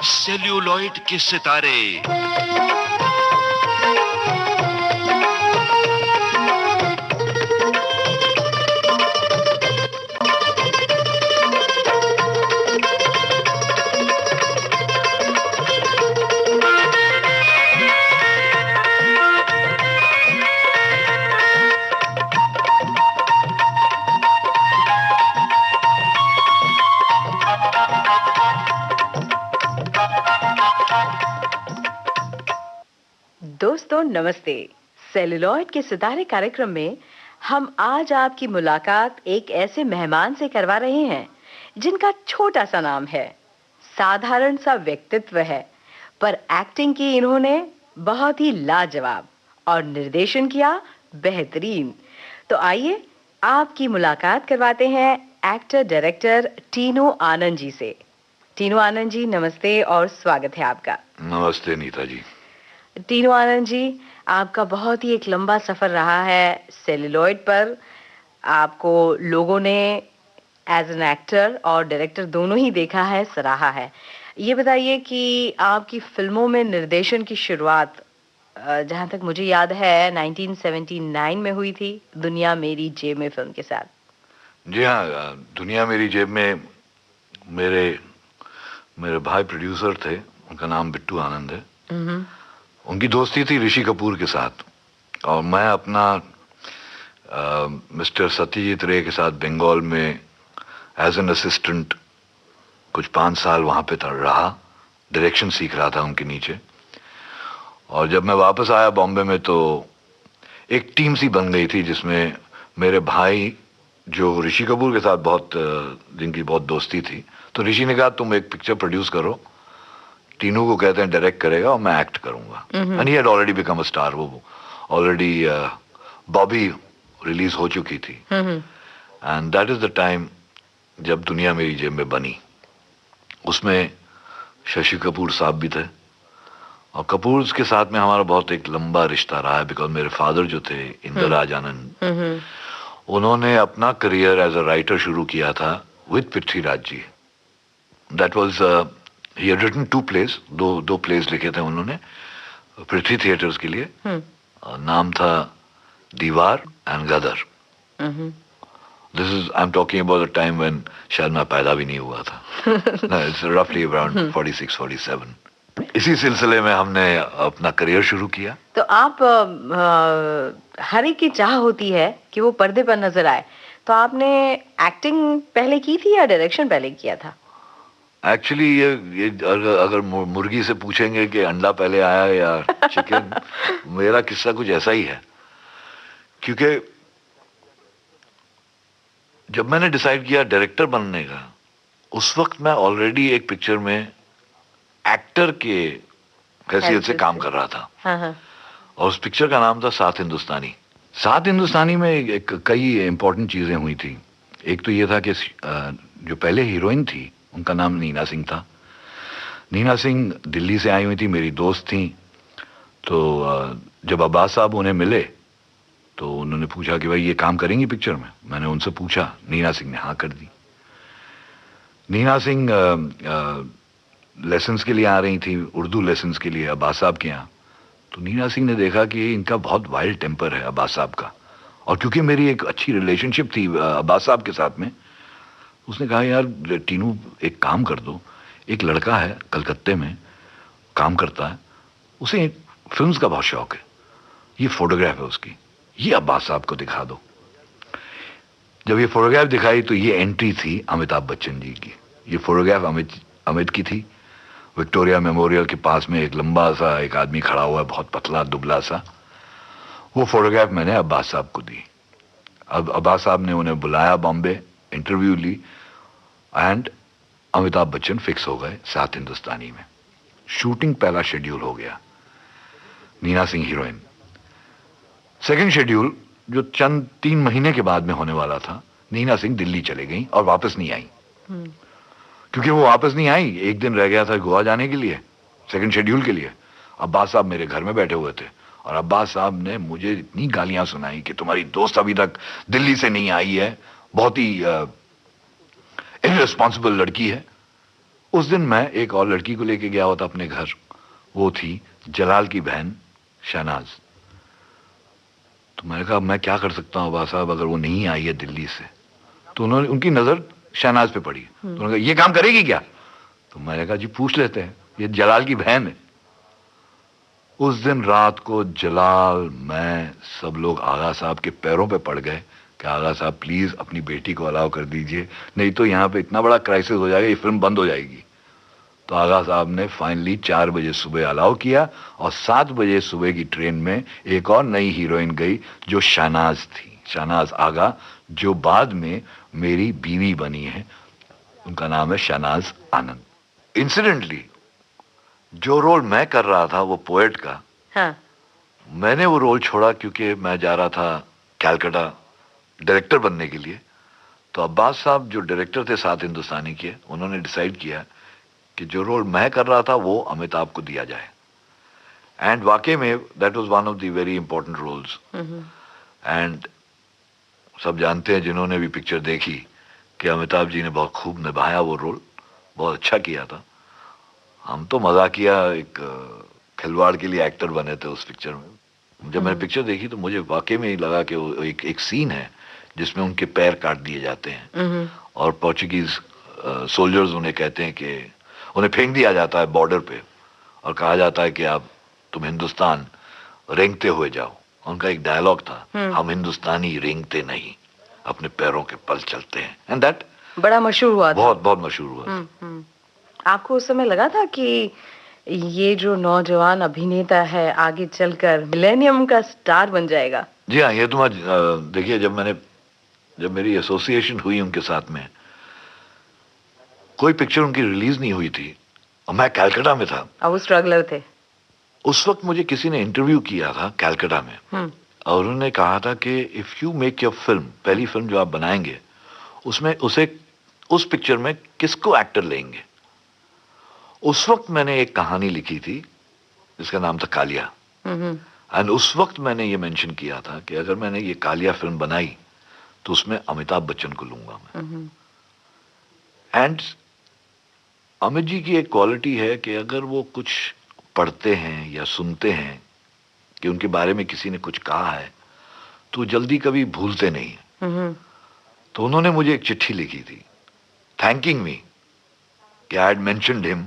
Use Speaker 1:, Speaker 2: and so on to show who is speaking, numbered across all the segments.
Speaker 1: Celluloid के सितारे।
Speaker 2: दोस्तों नमस्ते। सेल्यूलॉइड के सितारे कार्यक्रम में हम आज आपकी मुलाकात एक ऐसे मेहमान से करवा रहे हैं जिनका छोटा सा नाम है, साधारण सा व्यक्तित्व है, पर एक्टिंग की इन्होंने बहुत ही लाजवाब और निर्देशन किया बेहतरीन। तो आइए आपकी मुलाकात करवाते हैं एक्टर डायरेक्टर टीनू आनंद जी से। टीनू आनंद जी नमस्ते और स्वागत है आपका।
Speaker 3: नमस्ते नीता जी।
Speaker 2: टीनू आनंद जी, आपका बहुत ही एक लंबा सफर रहा है सेल्यूलॉइड पर। आपको लोगों ने एज एन एक्टर और डायरेक्टर दोनों ही देखा है, सराहा है। ये बताइए कि आपकी फिल्मों में निर्देशन की शुरुआत जहां तक मुझे याद है 1979 में हुई थी, दुनिया मेरी जेब में फिल्म के साथ।
Speaker 3: जी हाँ, दुनिया मेरी जेब में मेरे मेरे भाई प्रोड्यूसर थे, उनका नाम बिट्टू आनंद है। उनकी दोस्ती थी ऋषि कपूर के साथ और मैं अपना मिस्टर सत्यजीत रे के साथ बंगाल में एज एन असिस्टेंट कुछ 5 साल वहाँ पे रहा, डायरेक्शन सीख रहा था उनके नीचे। और जब मैं वापस आया बॉम्बे में तो एक टीम सी बन गई थी जिसमें मेरे भाई जो ऋषि कपूर के साथ जिनकी बहुत दोस्ती थी, तो ऋषि ने कहा तुम एक पिक्चर प्रोड्यूस करो, टीनू को कहते हैं डायरेक्ट करेगा और मैं एक्ट करूंगा। And he had already become a star. वो ऑलरेडी बॉबी रिलीज हो चुकी थी and that is the time जब दुनिया मेरी जेब में बनी। उसमें शशि कपूर साहब भी थे और कपूर के साथ में हमारा बहुत एक लंबा रिश्ता रहा है बिकॉज मेरे फादर जो थे इंदिराज आनंद, उन्होंने अपना करियर एज अ राइटर शुरू किया था with Prithviraj ji. That was he had written 2 plays, दो प्लेस लिखे थे उन्होंने पृथ्वी थिएटर्स के लिए। नाम था Deewar and Gadar. This is I am talking about the time when शायद मैं पैदा भी नहीं हुआ था। इट्स रफली अराउंड 46-47। इसी सिलसिले में हमने अपना करियर शुरू किया।
Speaker 2: तो आप हर एक की चाह होती है कि वो पर्दे पर नजर आए, तो आपने एक्टिंग पहले की थी या डायरेक्शन पहले किया था?
Speaker 3: एक्चुअली ये अगर मुर्गी से पूछेंगे कि अंडा पहले आया या चिकन, मेरा किस्सा कुछ ऐसा ही है। क्योंकि जब मैंने डिसाइड किया डायरेक्टर बनने का, उस वक्त मैं ऑलरेडी एक पिक्चर में एक्टर के हैसियत से काम कर रहा था।
Speaker 2: हाँ।
Speaker 3: और उस पिक्चर का नाम था सात हिंदुस्तानी। सात हिंदुस्तानी में कई इंपॉर्टेंट चीजें हुई थी। एक तो ये था कि जो पहले हीरोइन थी उनका नाम नीना सिंह था। नीना सिंह दिल्ली से आई हुई थी, मेरी दोस्त थी। तो जब अब्बास साहब उन्हें मिले तो उन्होंने पूछा कि भाई ये काम करेंगी पिक्चर में। मैंने उनसे पूछा, नीना सिंह ने हाँ कर दी। नीना सिंह लेसन्स के लिए आ रही थी, उर्दू लेसन्स के लिए अब्बास साहब के यहाँ। तो नीना सिंह ने देखा कि इनका बहुत वाइल्ड टेम्पर है अब्बास साहब का, और क्योंकि मेरी एक अच्छी रिलेशनशिप थी अब्बास साहब के साथ में, उसने कहा यार टीनू एक काम कर दो, एक लड़का है कलकत्ते में काम करता है, उसे फिल्म्स का बहुत शौक है, ये फोटोग्राफ है उसकी, ये अब्बास साहब को दिखा दो। जब ये फोटोग्राफ दिखाई तो ये एंट्री थी अमिताभ बच्चन जी की। ये फोटोग्राफ अमित की थी। विक्टोरिया मेमोरियल के पास में एक लंबा सा एक आदमी खड़ा हुआ है, बहुत पतला दुबला सा। वो फोटोग्राफ मैंने अब्बास साहब को दी। अब अब्बास साहब ने उन्हें बुलाया बॉम्बे, इंटरव्यू ली एंड अमिताभ बच्चन फिक्स हो गए सात हिंदुस्तानी में। शूटिंग पहला शेड्यूल हो गया, Neena Singh heroine. Second schedule जो चंद 3 महीने के बाद में होने वाला था, नीना सिंह दिल्ली चले गई और वापस नहीं आई। क्योंकि वो वापस नहीं आई, एक दिन रह गया था गोवा जाने के लिए, सेकंड शेड्यूल के लिए। अब्बास साहब मेरे घर में बैठे हुए थे और अब्बास साहब ने मुझे इतनी गालियां सुनाई कि तुम्हारी दोस्त अभी तक दिल्ली से नहीं आई है, बहुत ही इररिस्पॉन्सिबल लड़की है। उस दिन मैं एक और लड़की को लेके गया हुआ था अपने घर, वो थी जलाल की बहन शहनाज। तो मैंने कहा मैं क्या कर सकता हूँ अब्बास साहब, अगर वो नहीं आई है दिल्ली से। तो उन्होंने, उनकी नजर शहनाज पे पड़ी, तो उन्होंने कहा ये काम करेगी क्या? तो मैंने कहा जी पूछ लेते हैं, ये जलाल की बहन है। उस दिन रात को जलाल, मैं, सब लोग आगा साहब के पैरों पे पड़ गए कि आगा साहब प्लीज अपनी बेटी को अलाउ कर दीजिए, नहीं तो यहाँ पे इतना बड़ा क्राइसिस हो जाएगा, ये फिल्म बंद हो जाएगी। तो आगा साहब ने फाइनली 4 बजे सुबह अलाउ किया, और 7 बजे सुबह की ट्रेन में एक और नई हीरोइन गई जो शहनाज थी, शहनाज आगा, जो बाद में मेरी बीवी बनी है। उनका नाम है शहनाज आनंद। इंसिडेंटली जो रोल मैं कर रहा था वो पोएट का,
Speaker 2: हाँ।
Speaker 3: मैंने वो रोल छोड़ा क्योंकि मैं जा रहा था कैलकाटा डायरेक्टर बनने के लिए। तो अब्बास साहब जो डायरेक्टर थे 7 हिंदुस्तानी के, उन्होंने डिसाइड किया कि जो रोल मैं कर रहा था वो अमिताभ को दिया जाए। एंड वाकई में that was one of the very important roles. And सब जानते हैं जिन्होंने भी पिक्चर देखी कि अमिताभ जी ने बहुत खूब निभाया वो रोल, बहुत अच्छा किया था। हम तो मजाकिया एक खिलवाड़ के लिए एक्टर बने थे उस पिक्चर में। जब मैंने पिक्चर देखी तो मुझे वाकई में लगा कि वो एक सीन है जिसमें उनके पैर काट दिए जाते हैं और पोर्चुगीज सोल्जर्स उन्हें कहते हैं कि उन्हें फेंक दिया जाता है बॉर्डर पे, और कहा जाता है कि आप, तुम हिंदुस्तान रेंगते हुए जाओ। उनका एक डायलॉग था, हम हिंदुस्तानी रेंगते नहीं, अपने पैरों के पल चलते हैं। एंड दैट
Speaker 2: बड़ा मशहूर हुआ था।
Speaker 3: बहुत बहुत मशहूर हुआ था।
Speaker 2: आपको उस समय लगा था कि ये जो नौजवान अभिनेता है आगे चलकर मिलेनियम का स्टार बन जाएगा?
Speaker 3: जी हाँ, ये तो देखिए, जब मेरी एसोसिएशन हुई उनके साथ में, कोई पिक्चर उनकी रिलीज नहीं हुई थी और मैं कैलकाटा में था।
Speaker 2: अब वो स्ट्रगलर थे। उस
Speaker 3: वक्त मुझे किसी ने इंटरव्यू किया था कैलकाटा में, और उन्होंने कहा था कि if you make your film, पहली फिल्म जो आप बनाएंगे, उसमें उस पिक्चर में किसको एक्टर लेंगे। उस वक्त मैंने एक कहानी लिखी थी जिसका नाम था कालिया, एंड उस वक्त मैंने ये मेंशन किया था कि अगर मैंने ये कालिया फिल्म बनाई तो उसमें अमिताभ बच्चन को लूंगा मैं। एंड अमित जी की एक क्वालिटी है कि अगर वो कुछ पढ़ते हैं या सुनते हैं कि उनके बारे में किसी ने कुछ कहा है तो जल्दी कभी भूलते नहीं। तो उन्होंने मुझे एक चिट्ठी लिखी थी थैंकिंग मी कि आई हैड मेंशन्ड हिम,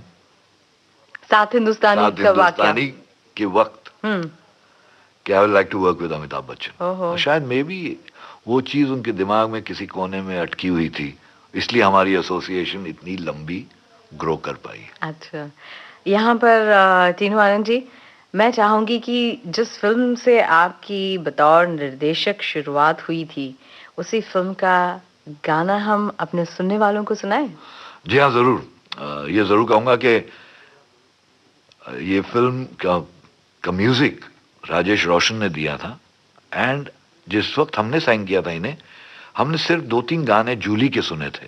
Speaker 2: सात हिंदुस्तानी
Speaker 3: के वक्त, कि I would like to work with Amitabh Bachchan. और शायद मे बी वो चीज उनके दिमाग में किसी कोने में अटकी हुई थी, इसलिए हमारी एसोसिएशन इतनी लंबी ग्रो कर पाई।
Speaker 2: अच्छा, यहाँ पर तीनू आनंद जी, मैं चाहूंगी कि जिस फिल्म से आपकी बतौर निर्देशक शुरुआत हुई थी, उसी फिल्म का गाना हम अपने सुनने वालों को सुनाएं।
Speaker 3: जी हाँ, जरूर। ये जरूर कहूंगा कि ये फिल्म का म्यूजिक राजेश रोशन ने दिया था। एंड जिस वक्त हमने साइन किया था इन्हें, हमने सिर्फ 2-3 गाने जूली के सुने थे।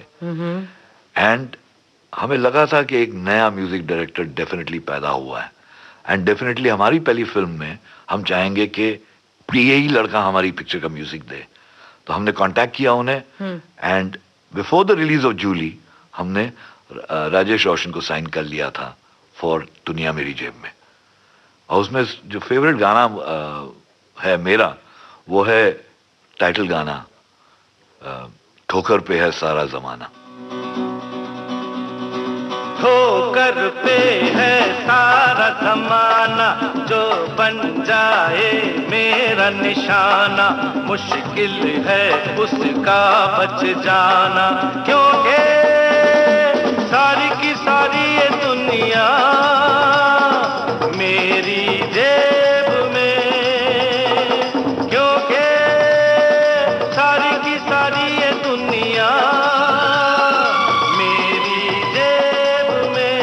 Speaker 3: एंड हमें लगा था कि एक नया म्यूजिक डायरेक्टर डेफिनेटली पैदा हुआ है, एंड डेफिनेटली हमारी पहली फिल्म में हम चाहेंगे कि यही लड़का हमारी पिक्चर का म्यूजिक दे। तो हमने कांटेक्ट किया उन्हें, and before the release of Julie हमने राजेश रोशन को साइन कर लिया था फॉर दुनिया मेरी जेब में। और उसमें जो फेवरेट गाना है मेरा, वो है टाइटल गाना ठोकर पे है सारा जमाना।
Speaker 4: ठोकर पे है सारा जमाना, जो बन जाए मेरा निशाना, मुश्किल है उसका बच जाना, क्योंकि सारी की सारी ये दुनिया मेरी जेब में, क्योंकि सारी की सारी ये दुनिया मेरी जेब में।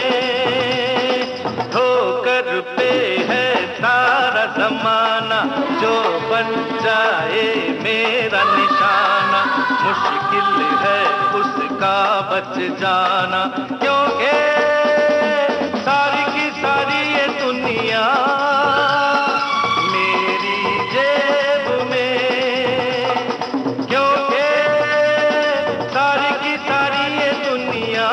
Speaker 4: ठोकर पे है सारा जमाना, जो बन जाए मेरा निशाना, मुश्किल है उसका बच जाना, क्योंकि सारी की सारी ये दुनिया मेरी जेब में, क्योंकि सारी की सारी ये दुनिया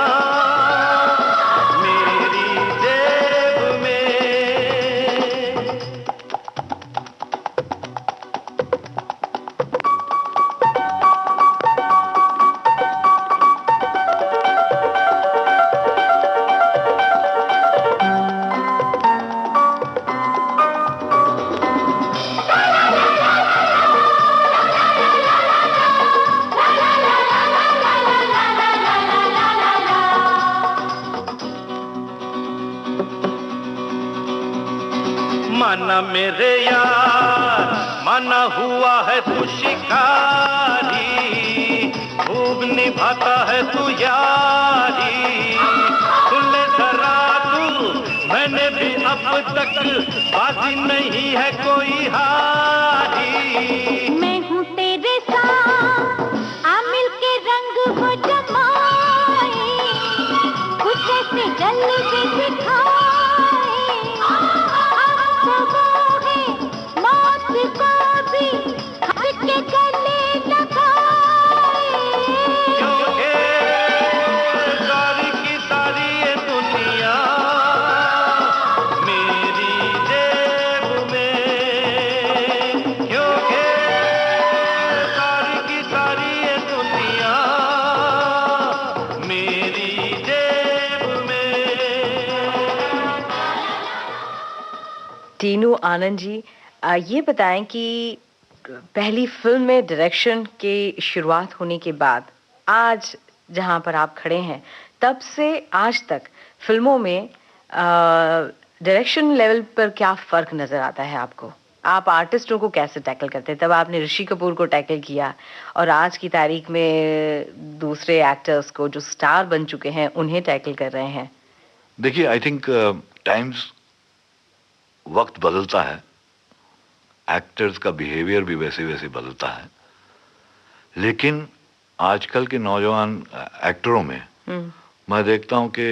Speaker 4: माना मेरे यार, माना हुआ है तू शिकारी, खूब निभाता है तू यारी। सुन ले जरा तू, मैंने भी अब तक बाजी नहीं है कोई हारी।
Speaker 5: मैं हूँ तेरे साथ, आ मिल के रंग वो जमाए, कुछ ऐसे जलवे दिखाए। अब तो वो है मौत को भी हंस के गले लगाए।
Speaker 4: क्योंकि सारी की सारी ये दुनिया मेरी जेब में, क्योंकि सारी की सारी ये दुनिया मेरी जेब में।
Speaker 2: टीनू आनंद जी, ये बताएं कि पहली फिल्म में डायरेक्शन की शुरुआत होने के बाद आज जहां पर आप खड़े हैं, तब से आज तक फिल्मों में डायरेक्शन लेवल पर क्या फर्क नजर आता है आपको? आप आर्टिस्टों को कैसे टैकल करते हैं? तब आपने ऋषि कपूर को टैकल किया और आज की तारीख में दूसरे एक्टर्स को जो स्टार बन चुके हैं उन्हें टैकल कर रहे हैं।
Speaker 3: देखिए, आई थिंक टाइम्स, वक्त बदलता है, एक्टर्स का बिहेवियर भी वैसे वैसे बदलता है, लेकिन आजकल के नौजवान एक्टरों में मैं देखता हूं कि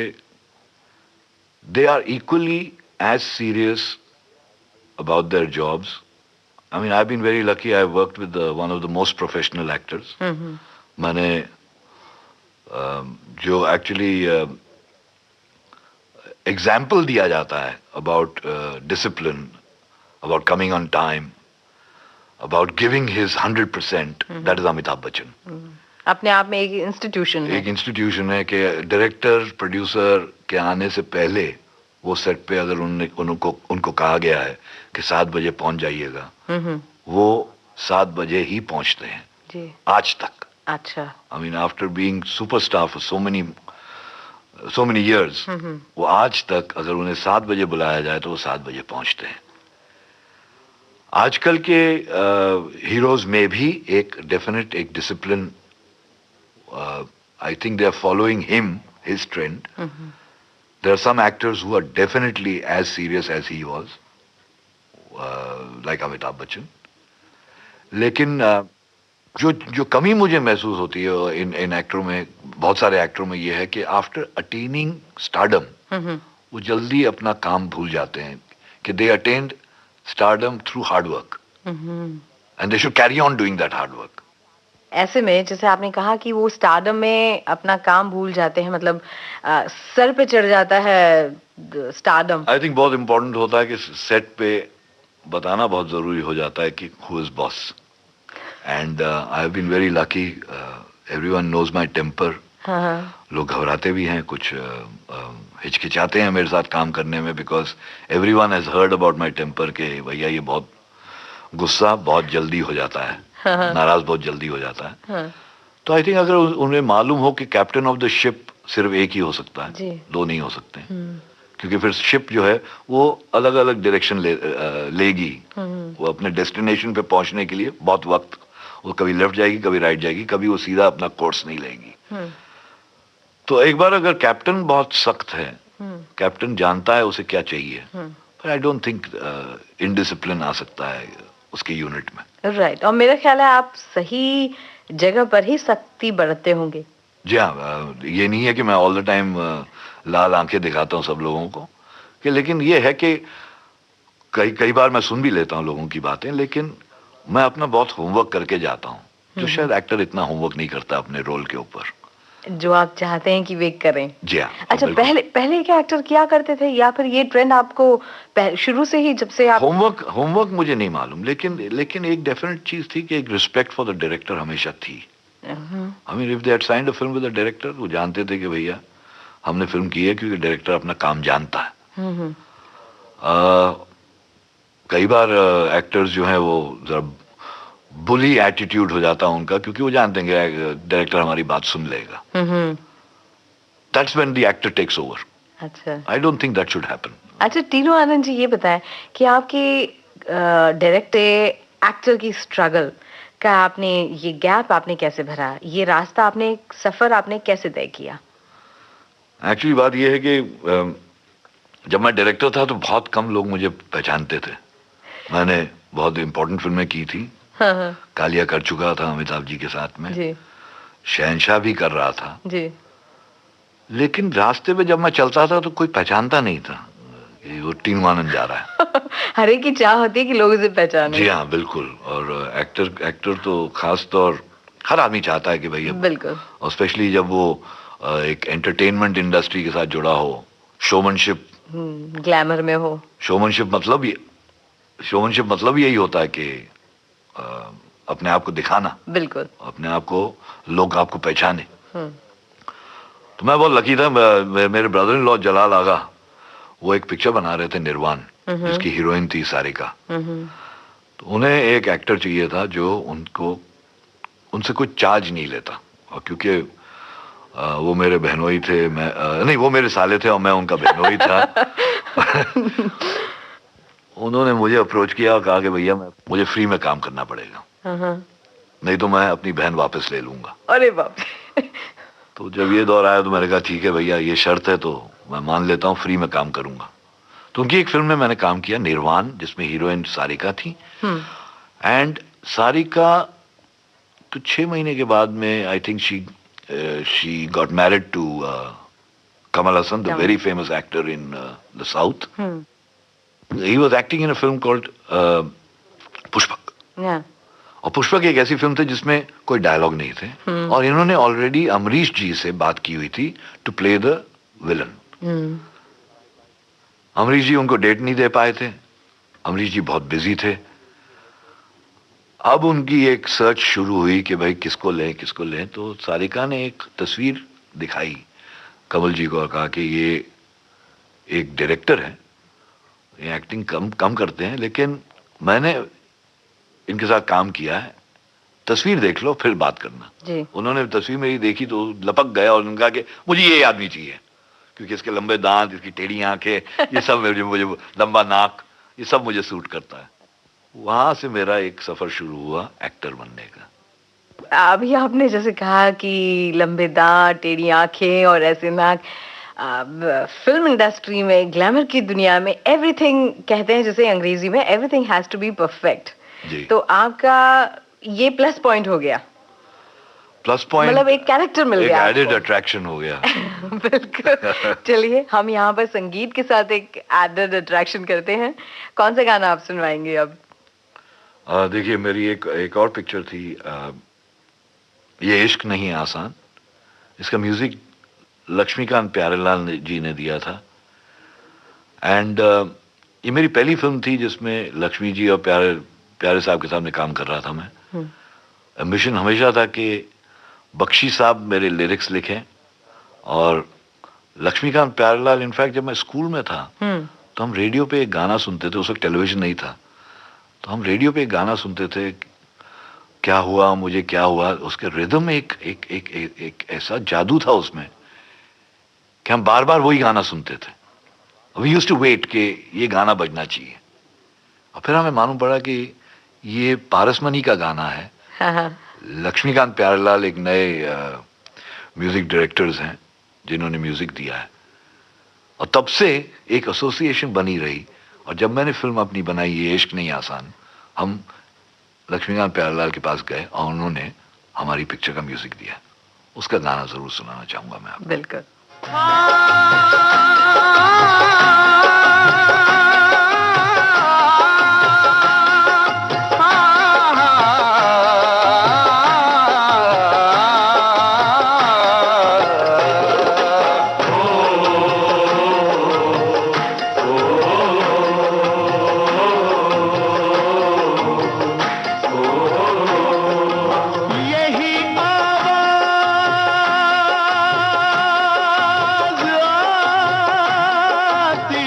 Speaker 3: they are equally as serious about their jobs. I mean, I been very lucky, I worked with one of the most professional actors. मैंने जो एक्चुअली एग्जाम्पल दिया जाता है about discipline, about coming on time, about giving his 100%, that is Amitabh Bachchan.
Speaker 2: अपने आप में एक institution है।
Speaker 3: एक इंस्टीट्यूशन है कि डायरेक्टर प्रोड्यूसर के आने से पहले वो सेट पे अगर उनको कहा गया है कि 7 बजे पहुंच जाइएगा, वो 7 बजे ही पहुंचते हैं
Speaker 2: जी।
Speaker 3: आज तक।
Speaker 2: अच्छा।
Speaker 3: I mean, after being superstar for so many years, वो आज तक अगर उन्हें 7 बजे बुलाया जाए तो वो 7 बजे पहुंचते हैं। आजकल के हीरोज में भी एक डेफिनेट एक discipline, I think they are following his trend. There are some actors who are definitely as serious as he was, like Amitabh Bachchan. लेकिन जो कमी मुझे महसूस होती है इन एक्टरों में, बहुत सारे एक्टरों में, ये है कि आफ्टर अटेनिंग स्टारडम वो जल्दी अपना काम भूल जाते हैं कि दे attend stardom through hard work, and they should carry on doing that hard work.
Speaker 2: ऐसे में जैसे आपने कहा कि वो स्टारडम में अपना काम भूल जाते हैं, मतलब सर पे चढ़ जाता है स्टारडम।
Speaker 3: आई थिंक बहुत इंपॉर्टेंट होता है कि सेट पे बताना बहुत जरूरी हो जाता है कि who is boss, and I have been very lucky, everyone knows my temper. लोग घबराते भी हैं, कुछ हिचकिचाते हैं मेरे साथ काम करने में, because everyone has heard about my temper के भैया ये बहुत गुस्सा बहुत जल्दी हो जाता है, नाराज बहुत जल्दी हो जाता है। तो आई थिंक अगर उन्हें मालूम हो कि कैप्टन ऑफ द शिप सिर्फ एक ही हो सकता है, दो नहीं हो सकते, क्योंकि फिर शिप जो है वो अलग अलग डायरेक्शन लेगी। वो अपने डेस्टिनेशन पे पहुंचने के लिए बहुत वक्त, वो कभी लेफ्ट जाएगी, कभी राइट जाएगी, कभी वो सीधा अपना कोर्स नहीं लेगी। तो एक बार अगर कैप्टन बहुत सख्त है, कैप्टन जानता है उसे क्या चाहिए, पर आई डोंट थिंक इनडिसिप्लिन आ सकता है उसके यूनिट में।
Speaker 2: राइट। और मेरा ख्याल है आप सही जगह पर ही सख्ती बरतते होंगे।
Speaker 3: जी हाँ, ये नहीं है कि मैं ऑल द टाइम लाल आंखें दिखाता हूँ सब लोगों को, कि लेकिन ये है कि कई बार मैं सुन भी लेता हूँ लोगों की बातें, लेकिन मैं अपना बहुत होमवर्क करके जाता हूँ, जो शायद एक्टर इतना होमवर्क नहीं करता अपने रोल के ऊपर,
Speaker 2: जो आप चाहते हैं कि वे करें।
Speaker 3: जी हाँ।
Speaker 2: अच्छा, पहले क्या एक्टर किया करते थे, या फिर ये ट्रेंड आपको शुरू से ही, जब से आप?
Speaker 3: होमवर्क मुझे नहीं मालूम, लेकिन एक डेफिनेट चीज थी कि एक रिस्पेक्ट फॉर द डायरेक्टर हमेशा थी। I mean, if they had signed a film with the director, वो जानते थे कि भैया हमने फिल्म की है क्योंकि डायरेक्टर अपना काम जानता है। कई बार एक्टर्स जो हैं वो जरा बुली एटीट्यूड हो जाता है उनका, क्योंकि वो जानते हैं कि डायरेक्टर हमारी बात सुन लेगा। That's when the actor takes over.
Speaker 2: अच्छा
Speaker 3: I don't think that should happen.
Speaker 2: अच्छा, टीनू आनंद जी ये बताएं कि आपकी डायरेक्टर एक्टर की स्ट्रगल का आपने ये गैप आपने कैसे भरा, ये रास्ता आपने सफर आपने कैसे तय किया?
Speaker 3: एक्चुअली बात यह है कि जब मैं डायरेक्टर था तो बहुत कम लोग मुझे पहचानते थे. मैंने बहुत इंपॉर्टेंट फिल्में की थी.
Speaker 2: हाँ.
Speaker 3: कालिया कर चुका था अमिताभ जी के साथ में.
Speaker 2: जी
Speaker 3: शहंशाह भी कर रहा था.
Speaker 2: जी.
Speaker 3: लेकिन रास्ते पे जब मैं चलता था तो कोई पहचानता नहीं था कि वो टीनू आनंद जा रहा है.
Speaker 2: हर एक की चाह होती है कि लोग उसे पहचाने.
Speaker 3: जी हाँ, बिल्कुल. और एक्टर तो खास तौर हर आदमी चाहता है कि भैया,
Speaker 2: बिल्कुल,
Speaker 3: और स्पेशली जब वो एक एंटरटेनमेंट इंडस्ट्री के साथ जुड़ा हो, शोमनशिप.
Speaker 2: ग्लैमर में हो.
Speaker 3: शोमनशिप मतलब यही होता है कि अ, अपने आप को दिखाना,
Speaker 2: बिल्कुल.
Speaker 3: अपने आप को, लोग आपको पहचाने.
Speaker 2: हम्म.
Speaker 3: तो मैं बहुत लकी था. मेरे ब्रदर इन लॉ जलाल आगा, वो एक पिक्चर बना रहे थे निर्वाण, जिसकी हीरोइन थी सारिका. तो उन्हें एक एक्टर चाहिए था जो उनसे कोई चार्ज नहीं लेता. और क्योंकि वो मेरे बहनोई थे, नहीं, वो मेरे साले थे और मैं उनका बहनोई था. उन्होंने मुझे अप्रोच किया और कहा कि भैया मुझे फ्री में काम करना पड़ेगा, नहीं तो मैं अपनी बहन वापस ले लूंगा.
Speaker 2: अरे बाप.
Speaker 3: तो जब ये दौर आया तो मैंने कहा ठीक है भैया, ये शर्त है तो मैं मान लेता हूँ, फ्री में काम करूंगा. तो उनकी एक फिल्म में मैंने काम किया, निर्वाण, जिसमें हीरोइन सारिका थी. एंड सारिका तो 6 महीने के बाद में I think she got married to Kamal Haasan, the very famous actor in the south. He was acting in a film called Pushpak. और पुष्पक एक ऐसी फिल्म थी जिसमें कोई डायलॉग नहीं थे. और इन्होंने ऑलरेडी अमरीश जी से बात की हुई थी to play the villain. Amrish ji उनको डेट नहीं दे पाए थे. अमरीश जी बहुत बिजी थे. अब उनकी एक सर्च शुरू हुई कि भाई किसको लें. तो सारिका ने एक तस्वीर दिखाई कमल जी को और कहा कि ये एक डायरेक्टर है, ये एक्टिंग कम करते हैं, लेकिन मैंने इनके साथ काम किया है, तस्वीर देख लो फिर बात करना.
Speaker 2: जी.
Speaker 3: उन्होंने तस्वीर मेरी देखी तो लपक गया और उन्होंने कहा कि मुझे ये आदमी चाहिए, क्योंकि इसके लंबे दांत, इसकी टेढ़ी आंखें, ये सब मुझे लंबा नाक, ये सब मुझे सूट करता है. वहां से मेरा एक सफर शुरू हुआ एक्टर बनने का.
Speaker 2: अभी आपने जैसे कहा कि लंबे दांत, टेढ़ी आंखें और ऐसे नाक, फिल्म इंडस्ट्री में, ग्लैमर की दुनिया में एवरीथिंग कहते हैं जैसे अंग्रेजी में, everything has to be perfect. तो आपका ये प्लस पॉइंट हो गया.
Speaker 3: प्लस पॉइंट
Speaker 2: मतलब एक कैरेक्टर मिल गया,
Speaker 3: एडेड अट्रैक्शन हो गया.
Speaker 2: बिल्कुल. चलिए हम यहाँ पर संगीत के साथ एक एडेड अट्रैक्शन करते हैं. कौन सा गाना आप सुनवाएंगे अब?
Speaker 3: देखिए, मेरी एक और पिक्चर थी, ये इश्क नहीं आसान. इसका म्यूजिक लक्ष्मीकांत प्यारेलाल जी ने दिया था. एंड ये मेरी पहली फिल्म थी जिसमें लक्ष्मी जी और प्यारे साहब के सामने काम कर रहा था मैं. एम्बिशन हमेशा था कि बख्शी साहब मेरे लिरिक्स लिखें. और लक्ष्मीकांत प्यारेलाल, इनफैक्ट जब मैं स्कूल में था तो हम रेडियो पे एक गाना सुनते थे. उस वक्त टेलीविजन नहीं था, तो हम रेडियो पे एक गाना सुनते थे, क्या हुआ मुझे क्या हुआ. उसके रिदम में एक ऐसा जादू था उसमें कि हम बार बार वही गाना सुनते थे. वी यूज्ड टू वेट कि ये गाना बजना चाहिए. और फिर हमें मालूम पड़ा कि ये पारसमनी का गाना है. लक्ष्मीकांत प्यारेलाल एक नए म्यूजिक डायरेक्टर्स हैं जिन्होंने म्यूजिक दिया है. और तब से एक एसोसिएशन बनी रही. और जब मैंने फिल्म अपनी बनाई ये इश्क नहीं आसान, हम लक्ष्मीकांत प्यारेलाल के पास गए और उन्होंने हमारी पिक्चर का म्यूजिक दिया. उसका गाना जरूर सुनाना चाहूंगा मैं आपको.
Speaker 2: बिल्कुल.
Speaker 4: आती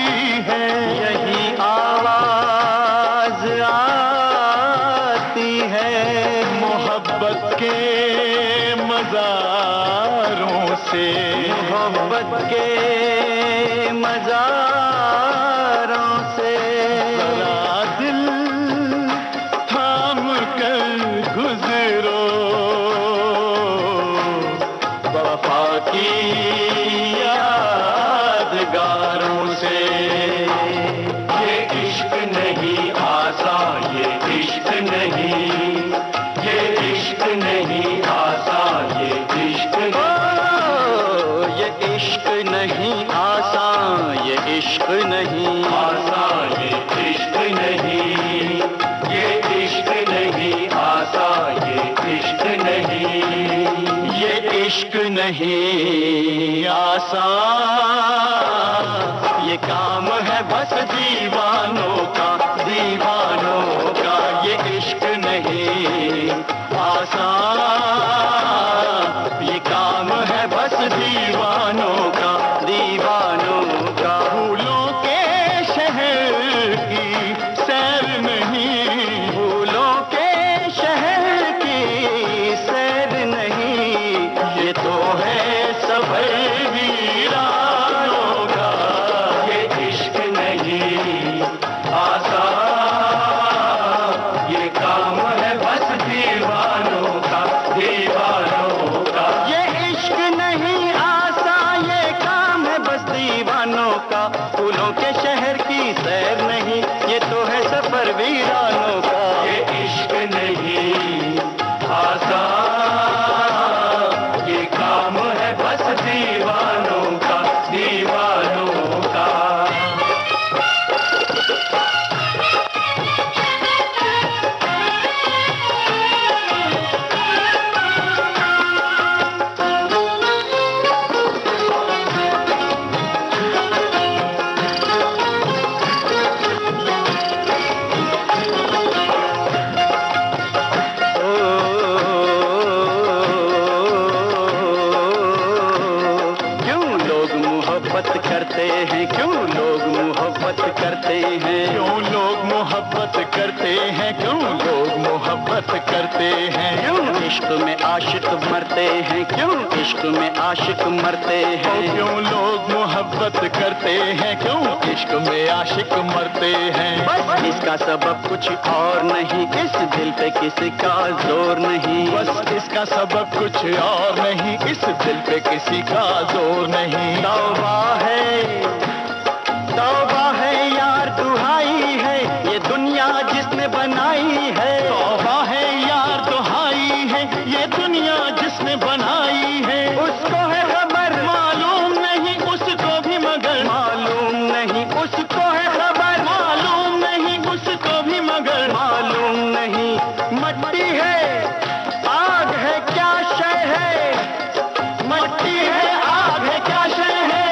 Speaker 4: इश्क नहीं आसान, ये इश्क नहीं, ये इश्क नहीं आसान, ये इश्क नहीं,
Speaker 6: ये इश्क नहीं आसान, ये इश्क नहीं
Speaker 4: आसान, ये इश्क नहीं, ये इश्क नहीं आसान, ये इश्क नहीं,
Speaker 6: ये इश्क नहीं आसान, ये काम है बस दीवानों का, दीवानों का। ये इश्क नहीं आसान, ये काम है बस दीवानों का, दीवानों का। फूलों के शहर की सैर नहीं, फूलों के शहर की सैर नहीं, ये तो है सफर वीरानों का।
Speaker 4: ये इश्क नहीं आसान, ये काम है बस दीवानों का, दीवानों का।
Speaker 6: ये इश्क नहीं आसान, ये काम है बस दीवानों का। फूलों के शहर की सैर नहीं, ये तो है सफर वीरानों का।
Speaker 4: ये इश्क नहीं आसान, ये काम है बस दीवानों का, दीवानों का।
Speaker 6: क्यों लोग मोहब्बत करते हैं, क्यों लोग मोहब्बत करते हैं, क्यों लोग मोहब्बत करते हैं, क्यों लोग मोहब्बत करते हैं। क्यों इश्क में आशिक मरते हैं, क्यों इश्क में आशिक मरते हैं। क्यों लोग मोहब्बत करते हैं, क्यों इश्क में आशिक मरते हैं। बस इसका सबब कुछ और नहीं, इस दिल पे किसी का जोर नहीं। बस इसका सबब कुछ और नहीं, इस दिल पे किसी का जोर नहीं। तौबा है यार, दुहाई है ये दुनिया जिसने बनाई है। तौबा है यार, दुहाई है ये दुनिया जिसने बनाई है। उसको है खबर, मालूम नहीं उसको भी मगर, मालूम नहीं उसको है खबर, मालूम नहीं उसको भी मगर, मालूम नहीं। मट्टी है आग है क्या शय है, मट्टी है आग है क्या शय है।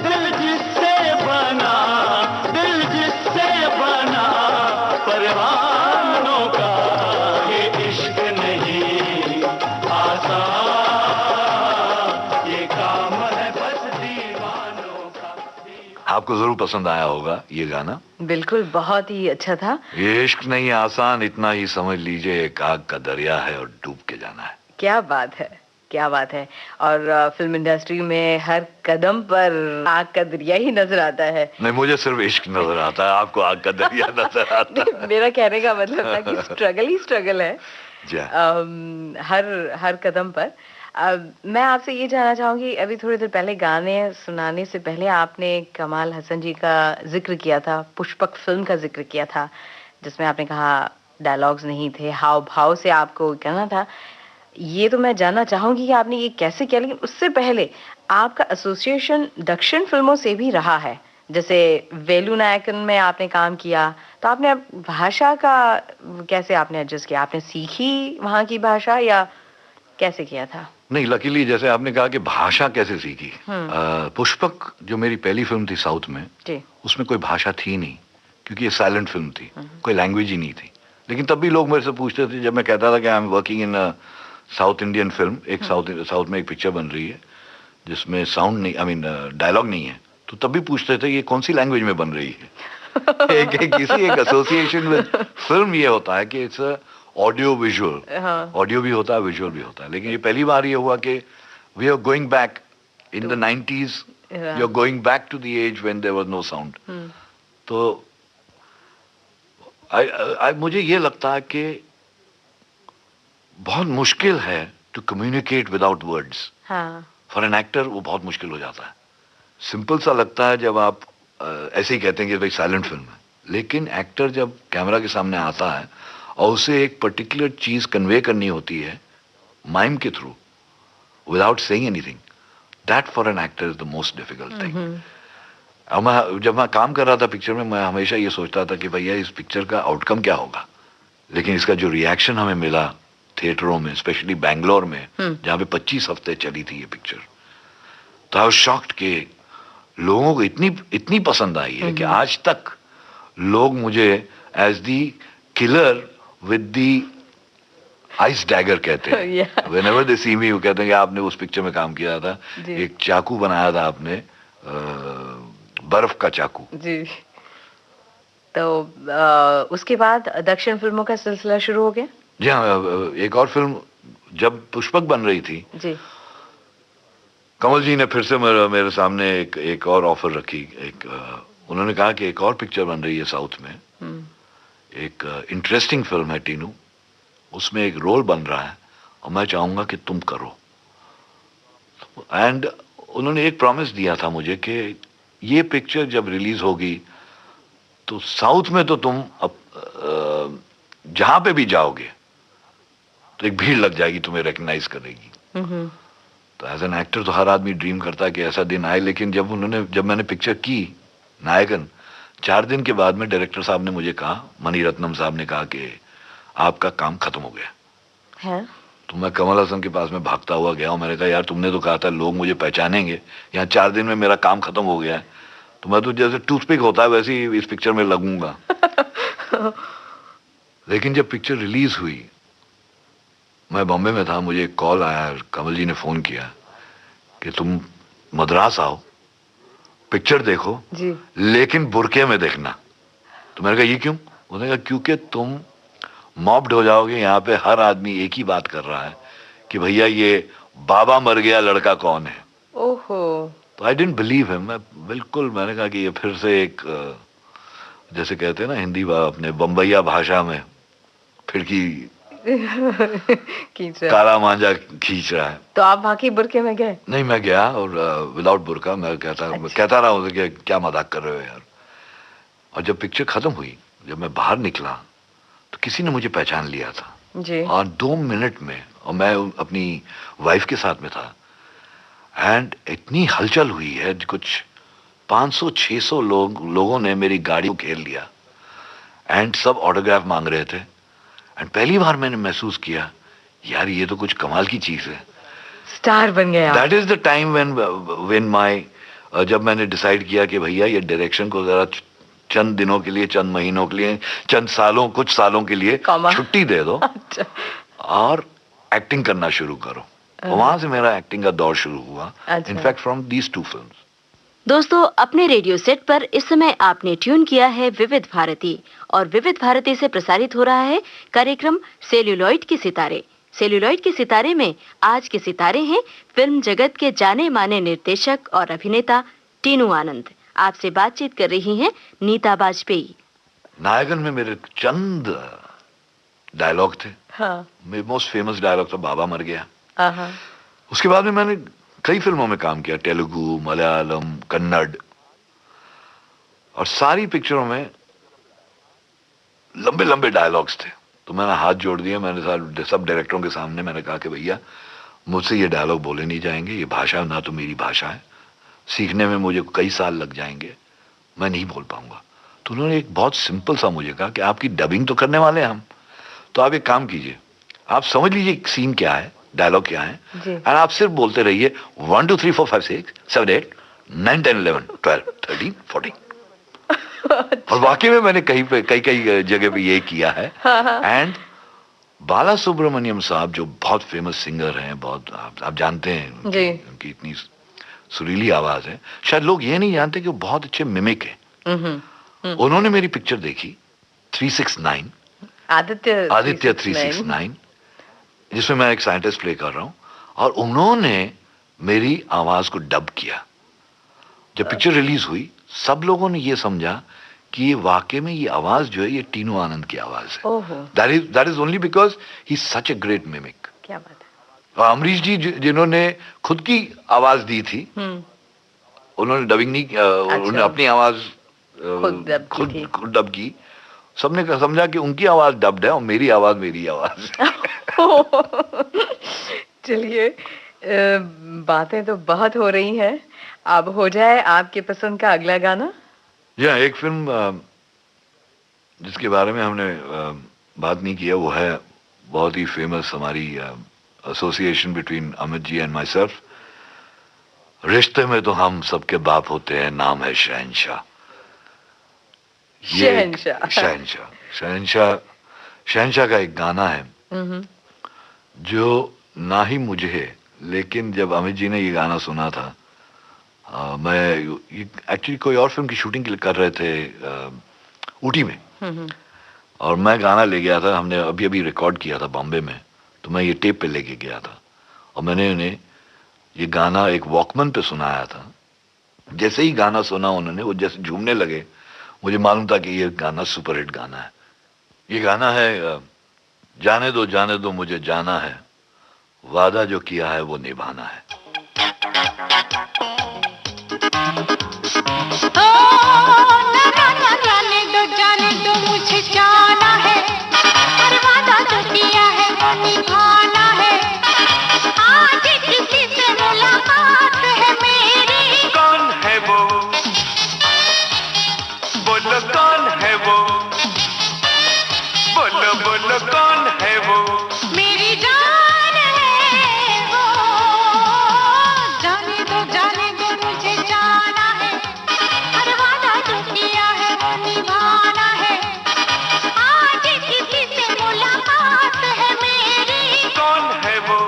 Speaker 6: दिल जिससे बना, दिल जिससे बना परवानों का।
Speaker 4: ये इश्क नहीं आसान, ये काम है बस दीवानों का।
Speaker 3: आपको जरूर पसंद आया होगा ये गाना।
Speaker 2: बिल्कुल, बहुत ही अच्छा था।
Speaker 3: ये इश्क नहीं आसान, इतना ही समझ लीजिए, एक आग का दरिया है और डूब के जाना है।
Speaker 2: क्या बात है, क्या बात है। और फिल्म इंडस्ट्री में हर कदम पर आग का दरिया ही नजर आता है।
Speaker 3: नहीं, मुझे सिर्फ इश्क नजर आता है, आपको आग का दरिया नजर आता है।
Speaker 2: मेरा कहने का मतलब था कि स्ट्रगल ही स्ट्रगल है
Speaker 3: जी।
Speaker 2: हर कदम पर। मैं आपसे ये जानना चाहूंगी, अभी थोड़ी देर पहले गाने सुनाने से पहले आपने कमाल हसन जी का जिक्र किया था, पुष्पक फिल्म का जिक्र किया था, जिसमें आपने कहा डायलॉग्स नहीं थे, हाव भाव से आपको कहना था। ये तो मैं जानना चाहूंगी कि आपने ये कैसे किया, लेकिन उससे पहले आपका एसोसिएशन दक्षिण फिल्मों से भी रहा है। जैसे वेलु नायकन में आपने काम किया, तो आपने भाषा का कैसे आपने एडजस्ट किया? आपने सीखी वहाँ की भाषा या कैसे किया था?
Speaker 3: नहीं, लकीली जैसे आपने कहा कि भाषा कैसे सीखी, पुष्पक जो मेरी पहली फिल्म थी साउथ में,
Speaker 2: जी।
Speaker 3: उसमें कोई भाषा थी नहीं, क्योंकि ये साइलेंट फिल्म थी, कोई लैंग्वेज ही नहीं थी। लेकिन तब भी लोग मेरे से पूछते थे, जब मैं कहता था कि I am working in south Indian film, एक साउथ में एक पिक्चर बन रही है जिसमें साउंड नहीं, आई मीन डायलॉग नहीं है, तो तब भी पूछते थे ये कौन सी लैंग्वेज में बन रही है। एक एसोसिएशन विद फिल्म ये होता है कि इट्स ऑडियो विजुअल, ऑडियो भी होता है, विजुअल भी होता है। लेकिन ये पहली बार ये हुआ कि we are going back in the 90s, you are going back to the age when there was no sound. तो मुझे ये लगता है कि बहुत मुश्किल है to communicate without words. For an actor वो बहुत मुश्किल हो जाता है। सिंपल सा लगता है जब आप ऐसे ही कहते हैं कि भाई साइलेंट फिल्म है, लेकिन एक्टर जब कैमरा के सामने आता है और उसे एक पर्टिकुलर चीज कन्वे करनी होती है माइम के through, without saying anything, that for an actor is the most difficult thing. और जब मैं काम कर रहा था पिक्चर में, मैं हमेशा ये सोचता था कि भैया इस पिक्चर का आउटकम क्या होगा, लेकिन इसका जो रिएक्शन हमें मिला थिएटरों में, स्पेशली बैंगलोर में जहाँ पे 25 हफ्ते चली थी ये पिक्चर, तो आई वाज शॉक्ड कि लोगों को इतनी पसंद आई है कि आज तक लोग मुझे as the killer with the ice dagger कहते हैं। व्हेनेवर दे सी मी वो कहते हैं कि आपने उस पिक्चर में काम किया था, एक चाकू बनाया था आपने, बर्फ का चाकू
Speaker 2: जी। तो उसके बाद दक्षिण फिल्मों का सिलसिला शुरू हो गया।
Speaker 3: जी हाँ, एक और फिल्म जब पुष्पक बन रही थी
Speaker 2: जी,
Speaker 3: कमल जी ने फिर से मेरे सामने एक और ऑफर रखी। उन्होंने कहा कि एक और पिक्चर बन रही है साउथ में, एक इंटरेस्टिंग फिल्म है टीनू, उसमें एक रोल बन रहा है और मैं चाहूंगा कि तुम करो। एंड उन्होंने एक प्रॉमिस दिया था मुझे कि ये पिक्चर जब रिलीज होगी तो साउथ में तो तुम जहां पे भी जाओगे तो एक भीड़ लग जाएगी, तुम्हें रिकग्नाइज करेगी। तो एज एन एक्टर तो हर आदमी ड्रीम करता है कि ऐसा दिन आए, लेकिन जब मैंने पिक्चर की नायकन, 4 दिन के बाद में डायरेक्टर साहब ने मुझे कहा, मणिरत्नम साहब ने कहा कि आपका काम खत्म हो गया
Speaker 2: है।
Speaker 3: तो मैं कमल हसन के पास में भागता हुआ गया और मैंने कहा यार तुमने तो कहा था लोग मुझे पहचानेंगे, यहाँ 4 दिन में मेरा काम खत्म हो गया है, तो मैं तो जैसे टूथपिक होता है वैसे ही इस पिक्चर में लगूंगा। लेकिन जब पिक्चर रिलीज हुई, मैं बॉम्बे में था, मुझे एक कॉल आया, कमल जी ने फोन किया कि तुम मद्रास आओ, पिक्चर देखो
Speaker 2: जी,
Speaker 3: लेकिन बुरके में देखना। तो मैंने कहा ये क्यों? उन्होंने कहा क्योंकि तुम मॉब्ड हो जाओगे, यहाँ पे हर आदमी एक ही बात कर रहा है कि भैया ये बाबा मर गया लड़का कौन है।
Speaker 2: ओहो।
Speaker 3: तो आई डिडंट बिलीव हिम। मैंने कहा कि ये फिर से एक जैसे कहते हैं ना हिंदी अपने बम्बैया भाषा में फिरकी काला मांझा खींच रहा है।
Speaker 2: तो आप वाकई बुरके में गए?
Speaker 3: नहीं, मैं गया और विदाउट बुरका मैं कहता रहा हूँ कि क्या मजाक कर रहे हो यार। और जब पिक्चर खत्म हुई, जब मैं बाहर निकला तो किसी ने मुझे पहचान लिया था
Speaker 2: जी।
Speaker 3: और 2 मिनट में, और मैं अपनी वाइफ के साथ में था, एंड इतनी हलचल हुई है, कुछ 500-600 लोगों ने मेरी गाड़ी को घेर लिया एंड सब ऑटोग्राफ मांग रहे थे। एंड पहली बार मैंने महसूस किया यार ये तो कुछ कमाल की चीज है,
Speaker 2: स्टार बन गया।
Speaker 3: That is the time when my जब मैंने डिसाइड किया कि भैया ये डायरेक्शन को जरा चंद दिनों के लिए, चंद महीनों के लिए, कुछ सालों के लिए छुट्टी दे दो और एक्टिंग करना शुरू करो। वहां से मेरा एक्टिंग का दौर शुरू हुआ, इनफैक्ट फ्रॉम दीज 2 फिल्म्स।
Speaker 7: दोस्तों, अपने रेडियो सेट पर इस समय आपने ट्यून किया है विविध भारती, और विविध भारती से प्रसारित हो रहा है कार्यक्रम सेल्यूलॉइड के सितारे। सेल्यूलॉइड के सितारे में आज के सितारे हैं फिल्म जगत के जाने माने निर्देशक और अभिनेता टीनू आनंद। आपसे बातचीत कर रही हैं नीता बाजपेयी।
Speaker 3: नायकन में मेरे चंद डायलॉग थे।
Speaker 2: हाँ।
Speaker 3: मेरे मोस्ट फेमस डायलॉग था बाबा मर गया।
Speaker 2: हाँ।
Speaker 3: उसके बाद में मैंने कई फिल्मों में काम किया, तेलुगु, मलयालम, कन्नड़, और सारी पिक्चरों में लंबे लंबे डायलॉग्स थे। तो मैंने हाथ जोड़ दिए, मैंने सब डायरेक्टरों के सामने मैंने कहा कि भैया मुझसे ये डायलॉग बोले नहीं जाएंगे, ये भाषा ना तो मेरी भाषा है, सीखने में मुझे कई साल लग जाएंगे, मैं नहीं बोल पाऊंगा। तो उन्होंने एक बहुत सिंपल सा मुझे कहा कि आपकी डबिंग तो करने वाले हैं हम, तो आप एक काम कीजिए, आप समझ लीजिए सीन क्या है, डायलॉग क्या है, एंड आप सिर्फ बोलते रहिए 1 2 3 4 5 6 7 8 9 10 11 12 13 14। और वाकई में मैंने कई जगह पे ये किया है। एंड बाला सुब्रमण्यम साहब जो बहुत फेमस सिंगर हैं, बहुत आप जानते हैं उनकी इतनी सुरीली आवाज है, शायद लोग ये नहीं जानते कि वो बहुत अच्छे मिमिक है। उन्होंने मेरी पिक्चर देखी 369, आदित्य 369, जिसमें मैं एक साइंटिस्ट प्ले कर रहा हूं, और उन्होंने मेरी आवाज को डब किया। जब पिक्चर रिलीज हुई सब लोगों ने ये समझा कि ये वाकई में ये आवाज जो है ये टीनू आनंद की आवाज है। That is only because he is such a great mimic.
Speaker 2: क्या बात है।
Speaker 3: और अमरीश जी जिन्होंने खुद की आवाज दी थी, उन्होंने डबिंग नहीं किया, उन्होंने अपनी आवाज खुद डब की। सबने समझा कि उनकी आवाज डब्ड है और मेरी आवाज मेरी आवाज।
Speaker 2: चलिए, बातें तो बहुत हो रही हैं, अब हो जाए आपके पसंद का अगला गाना।
Speaker 3: जी हाँ, एक फिल्म जिसके बारे में हमने बात नहीं किया, वो है बहुत ही फेमस हमारी association between Amit ji and myself. रिश्ते में तो हम सबके बाप होते हैं, नाम है शहंशाह।
Speaker 2: शहंशाह
Speaker 3: शहंशाह शहंशाह का एक गाना है जो ना ही मुझे, लेकिन जब अमित जी ने ये गाना सुना था, मैं एक्चुअली कोई और फिल्म की शूटिंग कर रहे थे ऊटी में, और मैं गाना ले गया था, हमने अभी अभी रिकॉर्ड किया था बॉम्बे में, तो मैं ये टेप पे लेके गया था और मैंने उन्हें ये गाना एक वॉकमैन पे सुनाया था। जैसे ही गाना सुना उन्होंने, वो जैसे झूमने लगे, मुझे मालूम था कि ये गाना सुपरहिट गाना है। ये गाना है जाने दो मुझे जाना है, वादा जो किया है वो निभाना है।
Speaker 5: जाने दो मुझे जाना है, हर वादा जो किया है वो निभाना है। आज किसी से मुलाकात है मेरी।
Speaker 4: कौन है वो, बोलो कौन है वो, बोलो बोलो कौन है वो।
Speaker 5: मेरी जान है वो, जाने दो मुझे जाना है, हर वादा जो किया है वो निभाना है। आज किसी से मुलाकात है मेरी।
Speaker 4: कौन है वो,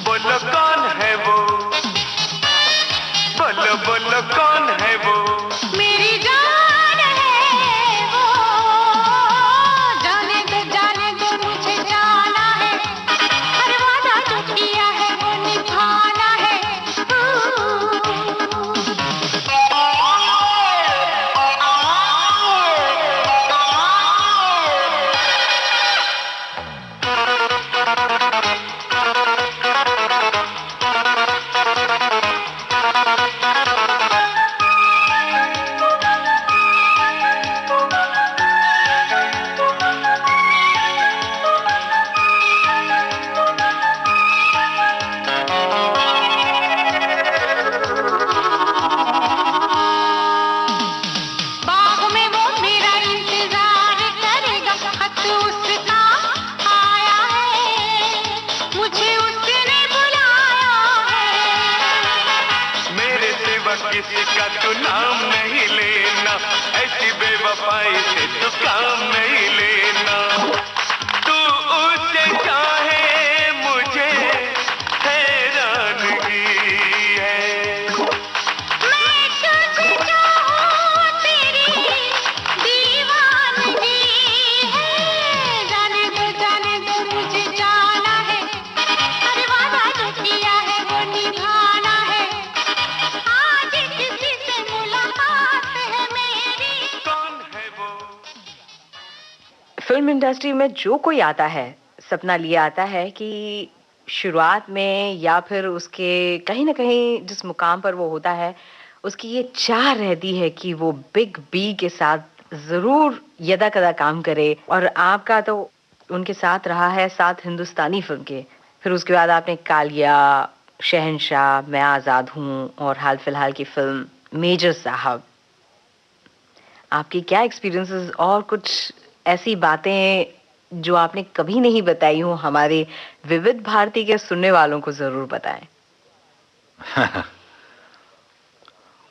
Speaker 4: बोलो कौन है वो, बोलो बोलो कौन है वो।
Speaker 5: मेरी जान है वो, जाने दो मुझे जाना है, हर वादा जो किया है वो निभाना है। बाग में वो मेरा इंतजार करेगा, खत उसका आया है, मुझे उसने बुलाया है।
Speaker 4: मेरे सिवा किसी का तू नाम नहीं लेना, ऐसी बेवफाई से तू काम नहीं लेना। तू उससे चाहे मुझे हैरानगी है।
Speaker 5: मैं तुझे चाहूं तेरी दीवानगी है। जाने दो मुझे जाना है, हर वादा जो किया है वो निभाना है। आज किसी से मुलाकात है मेरी।
Speaker 4: कौन है वो,
Speaker 2: फिल्म इंडस्ट्री में जो कोई आता है, सपना लिए आता है कि शुरुआत में या फिर उसके कहीं ना कहीं जिस मुकाम पर वो होता है, उसकी ये चाह रहती है कि वो बिग बी के साथ जरूर यदा कदा काम करे। और आपका तो उनके साथ रहा है, साथ हिंदुस्तानी फिल्म के, फिर उसके बाद आपने कालिया, शहंशाह, मैं आजाद हूँ और हाल फिलहाल की फिल्म मेजर साहब। आपकी क्या एक्सपीरियंसेस और कुछ ऐसी बातें जो आपने कभी नहीं बताई हो, हमारे विविध भारती के सुनने वालों को जरूर बताएं।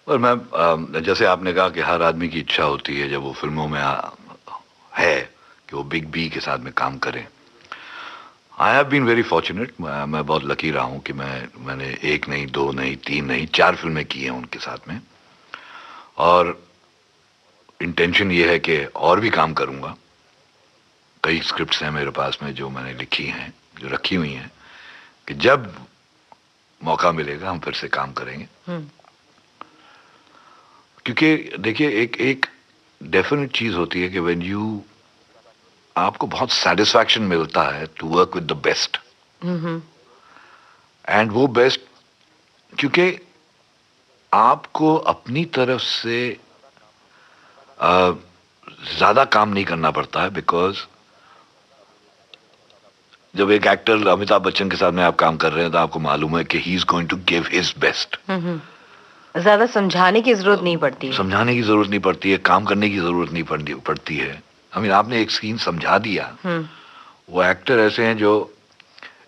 Speaker 3: और मैं जैसे आपने कहा कि हर आदमी की इच्छा होती है जब वो फिल्मों में है कि वो बिग बी के साथ में काम करें। I have been very fortunate, मैं बहुत लकी रहा हूँ कि मैंने एक नहीं, दो नहीं, तीन नहीं, 4 फिल्में की हैं उनके साथ में, और इंटेंशन ये है कि और भी काम करूँगा। कई स्क्रिप्ट्स हैं मेरे पास में जो मैंने लिखी हैं, जो रखी हुई हैं, कि जब मौका मिलेगा हम फिर से काम करेंगे। क्योंकि देखिए, एक डेफिनेट चीज होती है कि व्हेन यू, आपको बहुत सेटिस्फैक्शन मिलता है to work with the best, and वो बेस्ट, क्योंकि आपको अपनी तरफ से ज्यादा काम नहीं करना पड़ता है, बिकॉज जब एक एक्टर अमिताभ बच्चन के साथ में आप काम कर रहे हैं तो आपको मालूम है कि he is going to give his best.
Speaker 2: ज्यादा समझाने की जरूरत नहीं पड़ती।
Speaker 3: समझाने की जरूरत नहीं पड़ती है, काम करने की जरूरत नहीं पड़ती है। आई मीन आपने एक सीन समझा दिया, वो एक्टर ऐसे हैं जो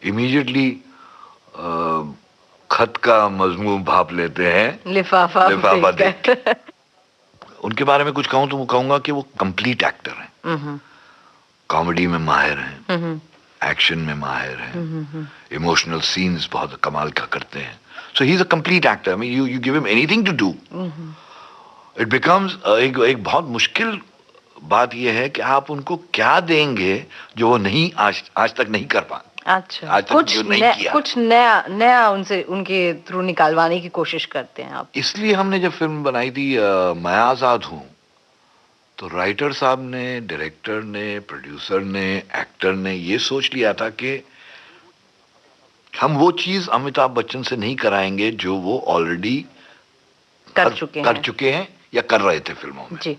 Speaker 3: इमीडिएटली खत का मजमून भाप लेते हैं,
Speaker 2: लिफाफा
Speaker 3: देख के। उनके बारे में कुछ कहूं तो मैं कहूंगा कि वो कंप्लीट एक्टर हैं। कॉमेडी में माहिर हैं, एक्शन में माहिर हैं, इमोशनल सीन्स बहुत कमाल का करते हैं। So he is a complete actor. I mean you give him anything to do, it becomes एक बहुत मुश्किल बात यह है कि आप उनको क्या देंगे जो वो नहीं आज तक नहीं कर पाए।
Speaker 2: अच्छा,
Speaker 3: आज तक जो नहीं किया,
Speaker 2: कुछ नया उनसे उनके थ्रू निकालवाने की कोशिश करते हैं आप।
Speaker 3: इसलिए हमने जब फिल्म बनाई थी मैं आजाद हूं, तो राइटर साहब ने, डायरेक्टर ने, प्रोड्यूसर ने, एक्टर ने ये सोच लिया था कि हम वो चीज अमिताभ बच्चन से नहीं कराएंगे जो वो ऑलरेडी कर चुके हैं या कर रहे थे फिल्मों में
Speaker 2: जी।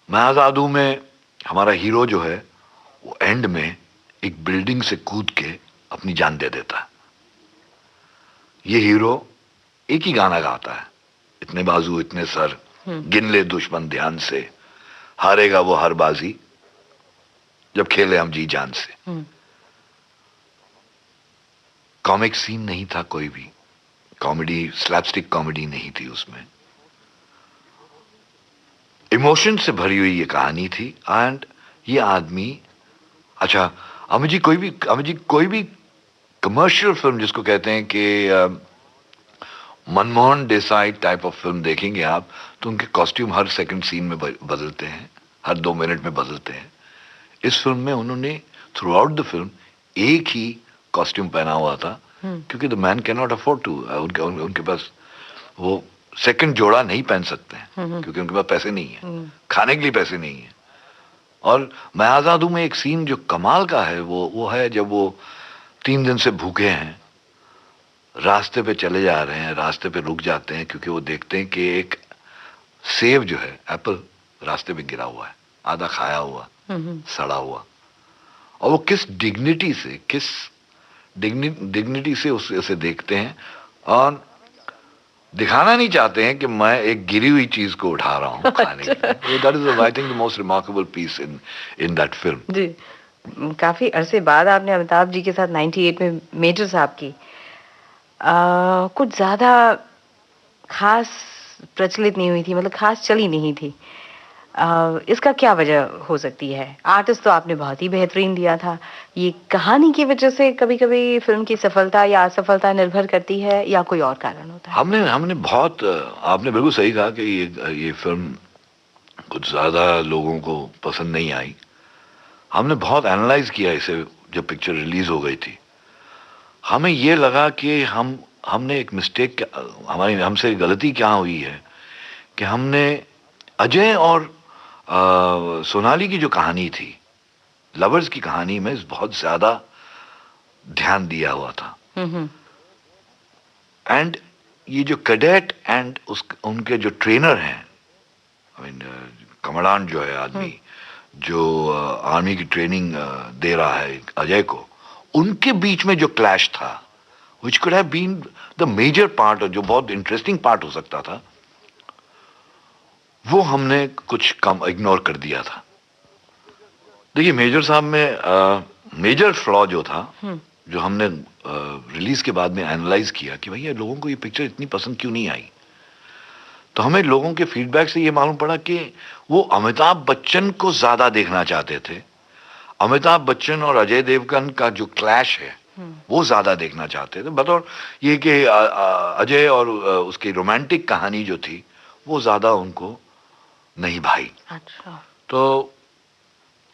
Speaker 3: मैं आजाद हूं में हमारा हीरो जो है वो एंड में एक बिल्डिंग से कूद के अपनी जान दे देता है। ये हीरो एक ही गाना गाता है, इतने बाजू इतने सर, गिन ले दुश्मन ध्यान से, हारेगा वो हर बाजी, जब खेले हम जी जान से। कॉमिक सीन नहीं था, कोई भी कॉमेडी, स्लैपस्टिक कॉमेडी नहीं थी उसमें। इमोशन से भरी हुई ये कहानी थी। एंड ये आदमी, अच्छा अमित जी कोई भी कमर्शियल फिल्म जिसको कहते हैं कि Manmohan Desai type of film देखेंगे आप, तो उनके कॉस्ट्यूम हर सेकंड सीन में बदलते हैं, हर 2 मिनट में बदलते हैं। इस फिल्म में उन्होंने थ्रू आउट द फिल्म एक ही कॉस्ट्यूम पहना हुआ था, क्योंकि the man can not afford to, उनके पास वो सेकंड जोड़ा नहीं पहन सकते हैं, क्योंकि उनके पास पैसे नहीं है, खाने के लिए पैसे नहीं है। और मैं आजाद हूं में एक सीन जो कमाल का है, वो है जब वो 3 दिन से भूखे हैं, रास्ते पे चले जा रहे हैं, रास्ते पे रुक जाते हैं, क्योंकि वो देखते हैं कि एक सेब जो है, एप्पल, रास्ते पे गिरा हुआ है, आधा खाया हुआ, सड़ा हुआ, और वो किस डिग्निटी से उसे देखते हैं और दिखाना नहीं चाहते हैं कि मैं एक गिरी हुई चीज को उठा रहा हूं खाने के लिए। That is I think the most remarkable piece in that film.
Speaker 2: जी, काफी अरसे बाद आपने अमिताभ जी के साथ 98 में मेजर साहब की कुछ ज्यादा खास प्रचलित नहीं हुई थी, मतलब खास चली नहीं थी। इसका क्या वजह हो सकती है? आर्टिस्ट तो आपने बहुत ही बेहतरीन दिया था, ये कहानी की वजह से कभी कभी फिल्म की सफलता या असफलता निर्भर करती है, या कोई और कारण होता है?
Speaker 3: हमने बहुत, आपने बिल्कुल सही कहा कि ये फिल्म कुछ ज्यादा लोगों को पसंद नहीं आई। हमने बहुत एनालाइज किया इसे जब पिक्चर रिलीज हो गई थी। हमें ये लगा कि हमने एक मिस्टेक, हमसे गलती क्या हुई है कि हमने अजय और सोनाली की जो कहानी थी, लवर्स की कहानी में बहुत ज्यादा ध्यान दिया हुआ था। एंड ये जो कैडेट एंड उनके जो ट्रेनर हैं, आई मीन कमांडेंट जो है आदमी जो आर्मी की ट्रेनिंग दे रहा है अजय को, उनके बीच में जो क्लैश था, which could have been the major part, जो बहुत इंटरेस्टिंग पार्ट हो सकता था, वो हमने कुछ कम इग्नोर कर दिया था। देखिए मेजर साहब में मेजर फ्लॉ जो था, जो हमने रिलीज के बाद में एनालाइज किया कि भैया लोगों को ये पिक्चर इतनी पसंद क्यों नहीं आई, तो हमें लोगों के फीडबैक से ये मालूम पड़ा कि वो अमिताभ बच्चन को ज्यादा देखना चाहते थे। अमिताभ बच्चन और अजय देवगन का जो क्लैश है वो ज्यादा देखना चाहते थे, बतौर ये कि अजय और उसकी रोमांटिक कहानी जो थी वो ज्यादा उनको नहीं भाई।
Speaker 2: अच्छा,
Speaker 3: तो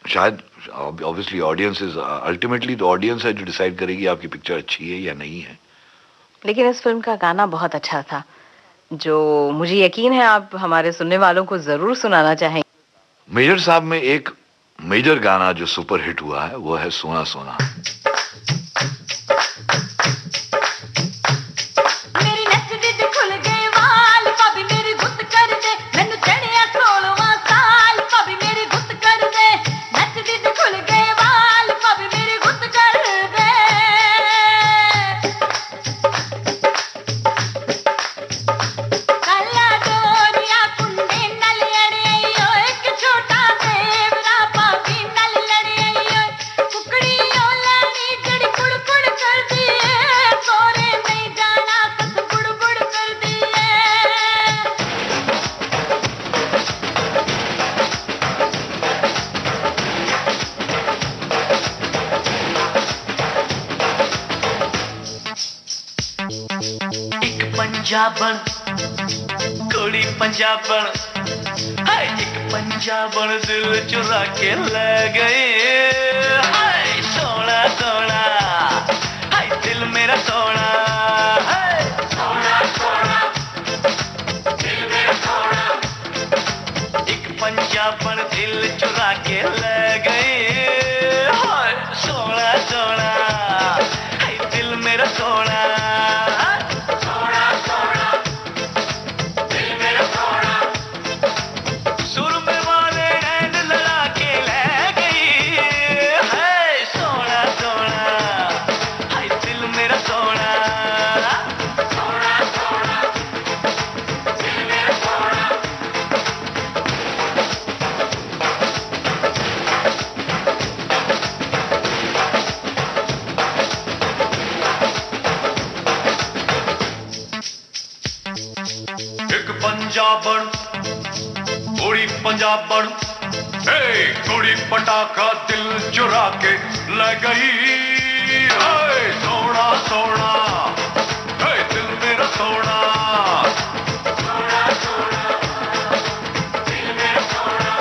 Speaker 3: शायद ऑब्वियसली ऑडियंस इज अल्टीमेटली तो ऑडियंस है जो डिसाइड करेगी आपकी पिक्चर अच्छी है या नहीं है।
Speaker 2: लेकिन इस फिल्म का गाना बहुत अच्छा था, जो मुझे यकीन है आप हमारे सुनने वालों को जरूर सुनाना चाहेंगे।
Speaker 3: मेजर साहब में एक मेजर गाना जो सुपर हिट हुआ है वो है सोना सोना।
Speaker 5: मेरे
Speaker 4: पंजाबन कुड़ी पंजाबन हाय एक पंजाबन दिल चुरा के ले गई हाय सोना सोना हाय दिल मेरा सोना हाय सोना सोना दिल मेरा सोना एक पंजाबन दिल चुरा के ले गई हाय सोना सोना हाय दिल मेरा सोना सोना सोना दिल मेरा सोना सुरमे वाले नैन लड़ा के ले गई हाय सोना सोना हाय दिल मेरा सोना सोना सोना दिल मेरा सोना एक पंजाबन कुड़ी पंजाबन कुड़ी पटाखा दिल चुरा के ले गई हाय सोना सोना हे दिल मेरा सोना सोना सोना दिल मेरा सोना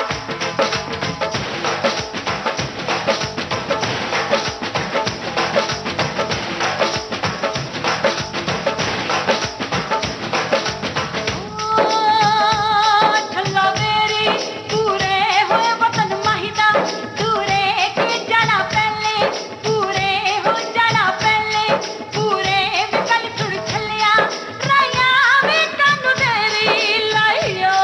Speaker 5: ठल्ला मेरी पूरे होए वतन महिदा दूरे के जाना पहले पूरे हो जाना पहले पूरे विकल सुर छलिया राया में कानू तेरी लाइयो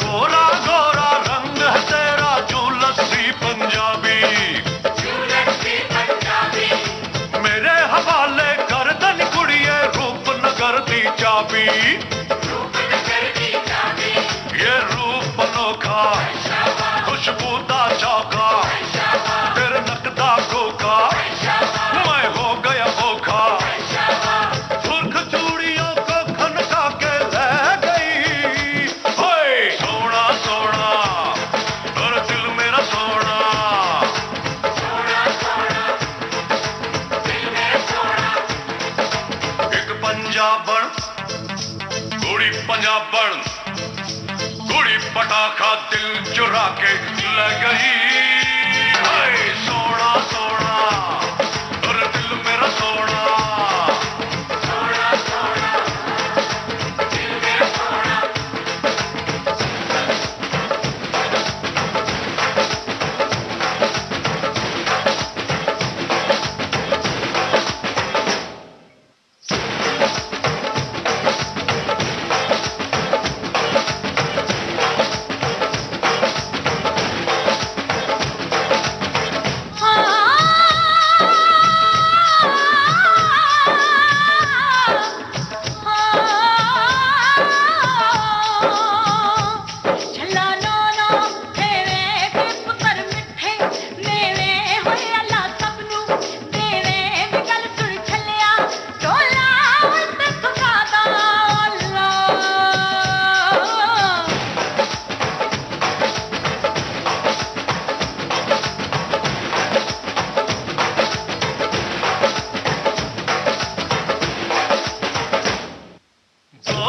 Speaker 4: गोरा गोरा रंग है तेरा जो लस्सी पंजाबी मेरे हवाले कर दन कुड़िए रूपनगर दी चाबी ये रूप अनोखा खुशबूदा चौका तेरे नकदा गोका मैं हो गया ओखा सुर्ख चूड़ियों को खनका के ले गई होए सोना सोना और दिल मेरा सोना सोना सोना दिल मेरा सोना एक पंजाबन कुड़ी पंजाबन कुड़ी पटाखा दिल चुरा के ले गई हाय सोना सोना और दिल मेरा सोना सोना सोना दिल मेरा सोना
Speaker 5: छल्ला नोनो तेरे के पुत्र मिठे मेरे होए अल्लाह सबनू तेरे विकल सुर छलिया ढोला ते सुखादा अल्लाह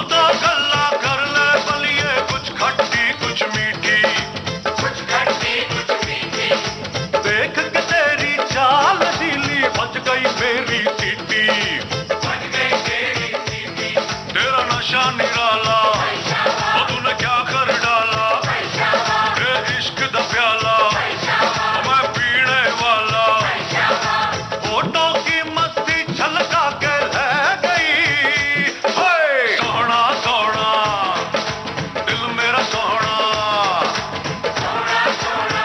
Speaker 4: दो गल्ला कर ले बलिए कुछ खट्टी कुछ मीठी देख के तेरी चाल ढीली बच गई मेरी सीटी तेरा नशा निराला वो तूने क्या कर डाला ये इश्क दा प्याला मैं पीने वाला होठों की मस्ती छलका के ले गई हाय सोना सोना दिल मेरा सोना सोना सोना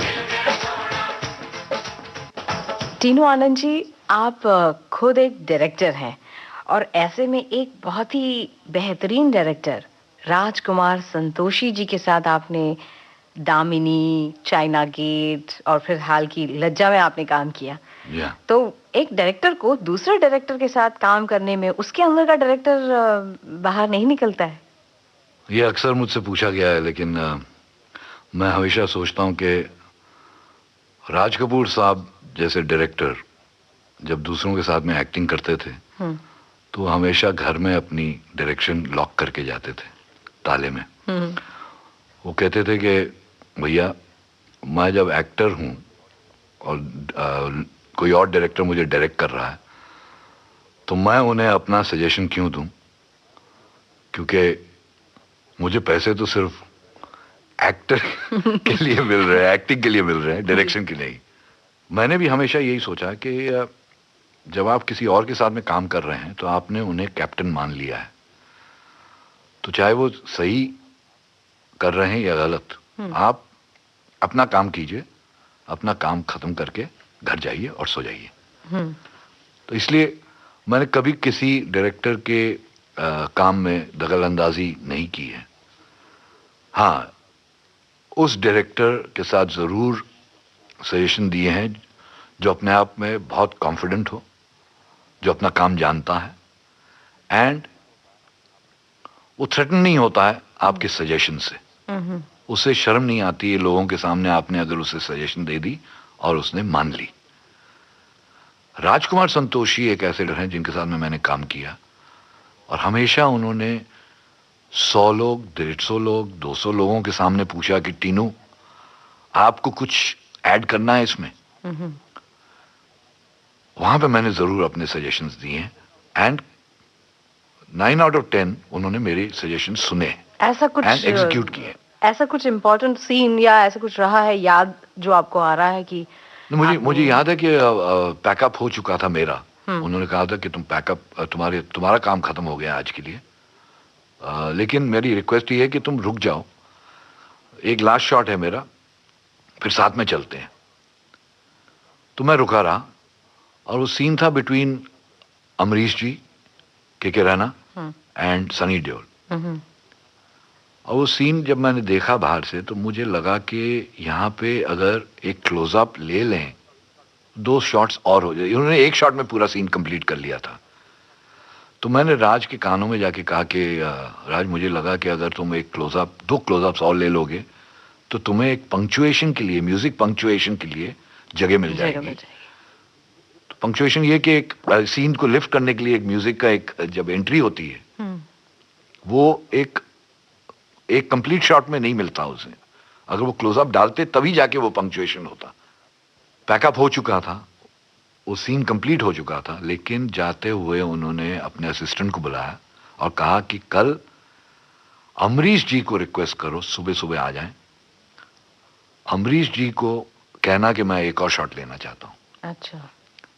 Speaker 4: दिल मेरा सोना
Speaker 2: टीनू आनंद जी, आप खुद एक डायरेक्टर हैं और ऐसे में एक बहुत ही बेहतरीन डायरेक्टर राजकुमार संतोषी जी के साथ आपने दामिनी, चाइना गेट और फिर हाल की लज्जा में आपने काम किया। तो एक डायरेक्टर को दूसरे डायरेक्टर के साथ काम करने में उसके अंदर का डायरेक्टर बाहर नहीं निकलता है।
Speaker 3: ये अक्सर मुझसे पूछा गया है, लेकिन मैं हमेशा सोचता हूं कि राज कपूर साहब जैसे डायरेक्टर जब दूसरों के साथ में एक्टिंग करते थे तो हमेशा घर में अपनी डायरेक्शन लॉक करके जाते थे ताले में। वो कहते थे कि भैया मैं जब एक्टर हूं और कोई और डायरेक्टर मुझे डायरेक्ट कर रहा है तो मैं उन्हें अपना सजेशन क्यों दूं, क्योंकि मुझे पैसे तो सिर्फ एक्टर के लिए मिल रहे हैं, एक्टिंग के लिए मिल रहे हैं, डायरेक्शन की नहीं। मैंने भी हमेशा यही सोचा कि जब आप किसी और के साथ में काम कर रहे हैं तो आपने उन्हें कैप्टन मान लिया है, तो चाहे वो सही कर रहे हैं या गलत, आप अपना काम कीजिए, अपना काम खत्म करके घर जाइए और सो जाइए। तो इसलिए मैंने कभी किसी डायरेक्टर के काम में दखल अंदाजी नहीं की है। हाँ, उस डायरेक्टर के साथ जरूर सजेशन दिए हैं जो अपने आप में बहुत कॉन्फिडेंट हो, जो अपना काम जानता है एंड वो थ्रेटन नहीं होता है आपके सजेशन से। उसे शर्म नहीं आती है लोगों के सामने आपने अगर उसे सजेशन दे दी और उसने मान ली। राजकुमार संतोषी एक ऐसे डायरेक्टर हैं जिनके साथ में मैंने काम किया और हमेशा उन्होंने 100 लोग, 150 लोग, 200 लोगों के सामने पूछा कि टीनू आपको कुछ ऐड करना है इसमें। वहां पे मैंने जरूर अपने सजेशंस दिए एंड 9 आउट ऑफ 10 उन्होंने मेरे सजेशन सुने,
Speaker 2: ऐसा कुछ
Speaker 3: एंड एग्जीक्यूट किए।
Speaker 2: ऐसा कुछ इम्पोर्टेंट सीन या ऐसा कुछ रहा है याद जो आपको आ रहा है कि
Speaker 3: मुझे याद है कि पैकअप हो चुका था मेरा। उन्होंने कहा था कि तुम पैकअप, तुम्हारा काम खत्म हो गया आज के लिए, लेकिन मेरी रिक्वेस्ट ये है कि तुम रुक जाओ, एक लास्ट शॉट है मेरा, फिर साथ में चलते हैं। तो मैं रुका रहा और वो सीन था बिटवीन अमरीश जी, के रैना एंड सनी देओल। और वो सीन जब मैंने देखा बाहर से तो मुझे लगा कि यहाँ पे अगर एक क्लोजअप ले लें, 2 शॉट्स और हो जाए। उन्होंने एक शॉट में पूरा सीन कंप्लीट कर लिया था। तो मैंने राज के कानों में जाके कहा कि राज, मुझे लगा कि अगर तुम एक क्लोजअप, 2 क्लोजअप्स और ले लोगे तो तुम्हें एक पंक्चुएशन के लिए, म्यूजिक पंक्चुएशन के लिए जगह मिल जाएगी। तो पंक्चुएशन ये कि एक सीन को लिफ्ट करने के लिए एक म्यूजिक का एक जब एंट्री होती है वो एक कंप्लीट शॉट में नहीं मिलता उसे, अगर वो क्लोजअप डालते तभी जाके वो पंक्चुएशन होता। पैकअप हो चुका था, वो सीन कंप्लीट हो चुका था, लेकिन जाते हुए उन्होंने अपने असिस्टेंट को बुलाया और कहा कि कल अमरीश जी को रिक्वेस्ट करो सुबह सुबह आ जाएं, अमरीश जी को कहना कि मैं एक और शॉट लेना चाहता हूं।
Speaker 2: अच्छा।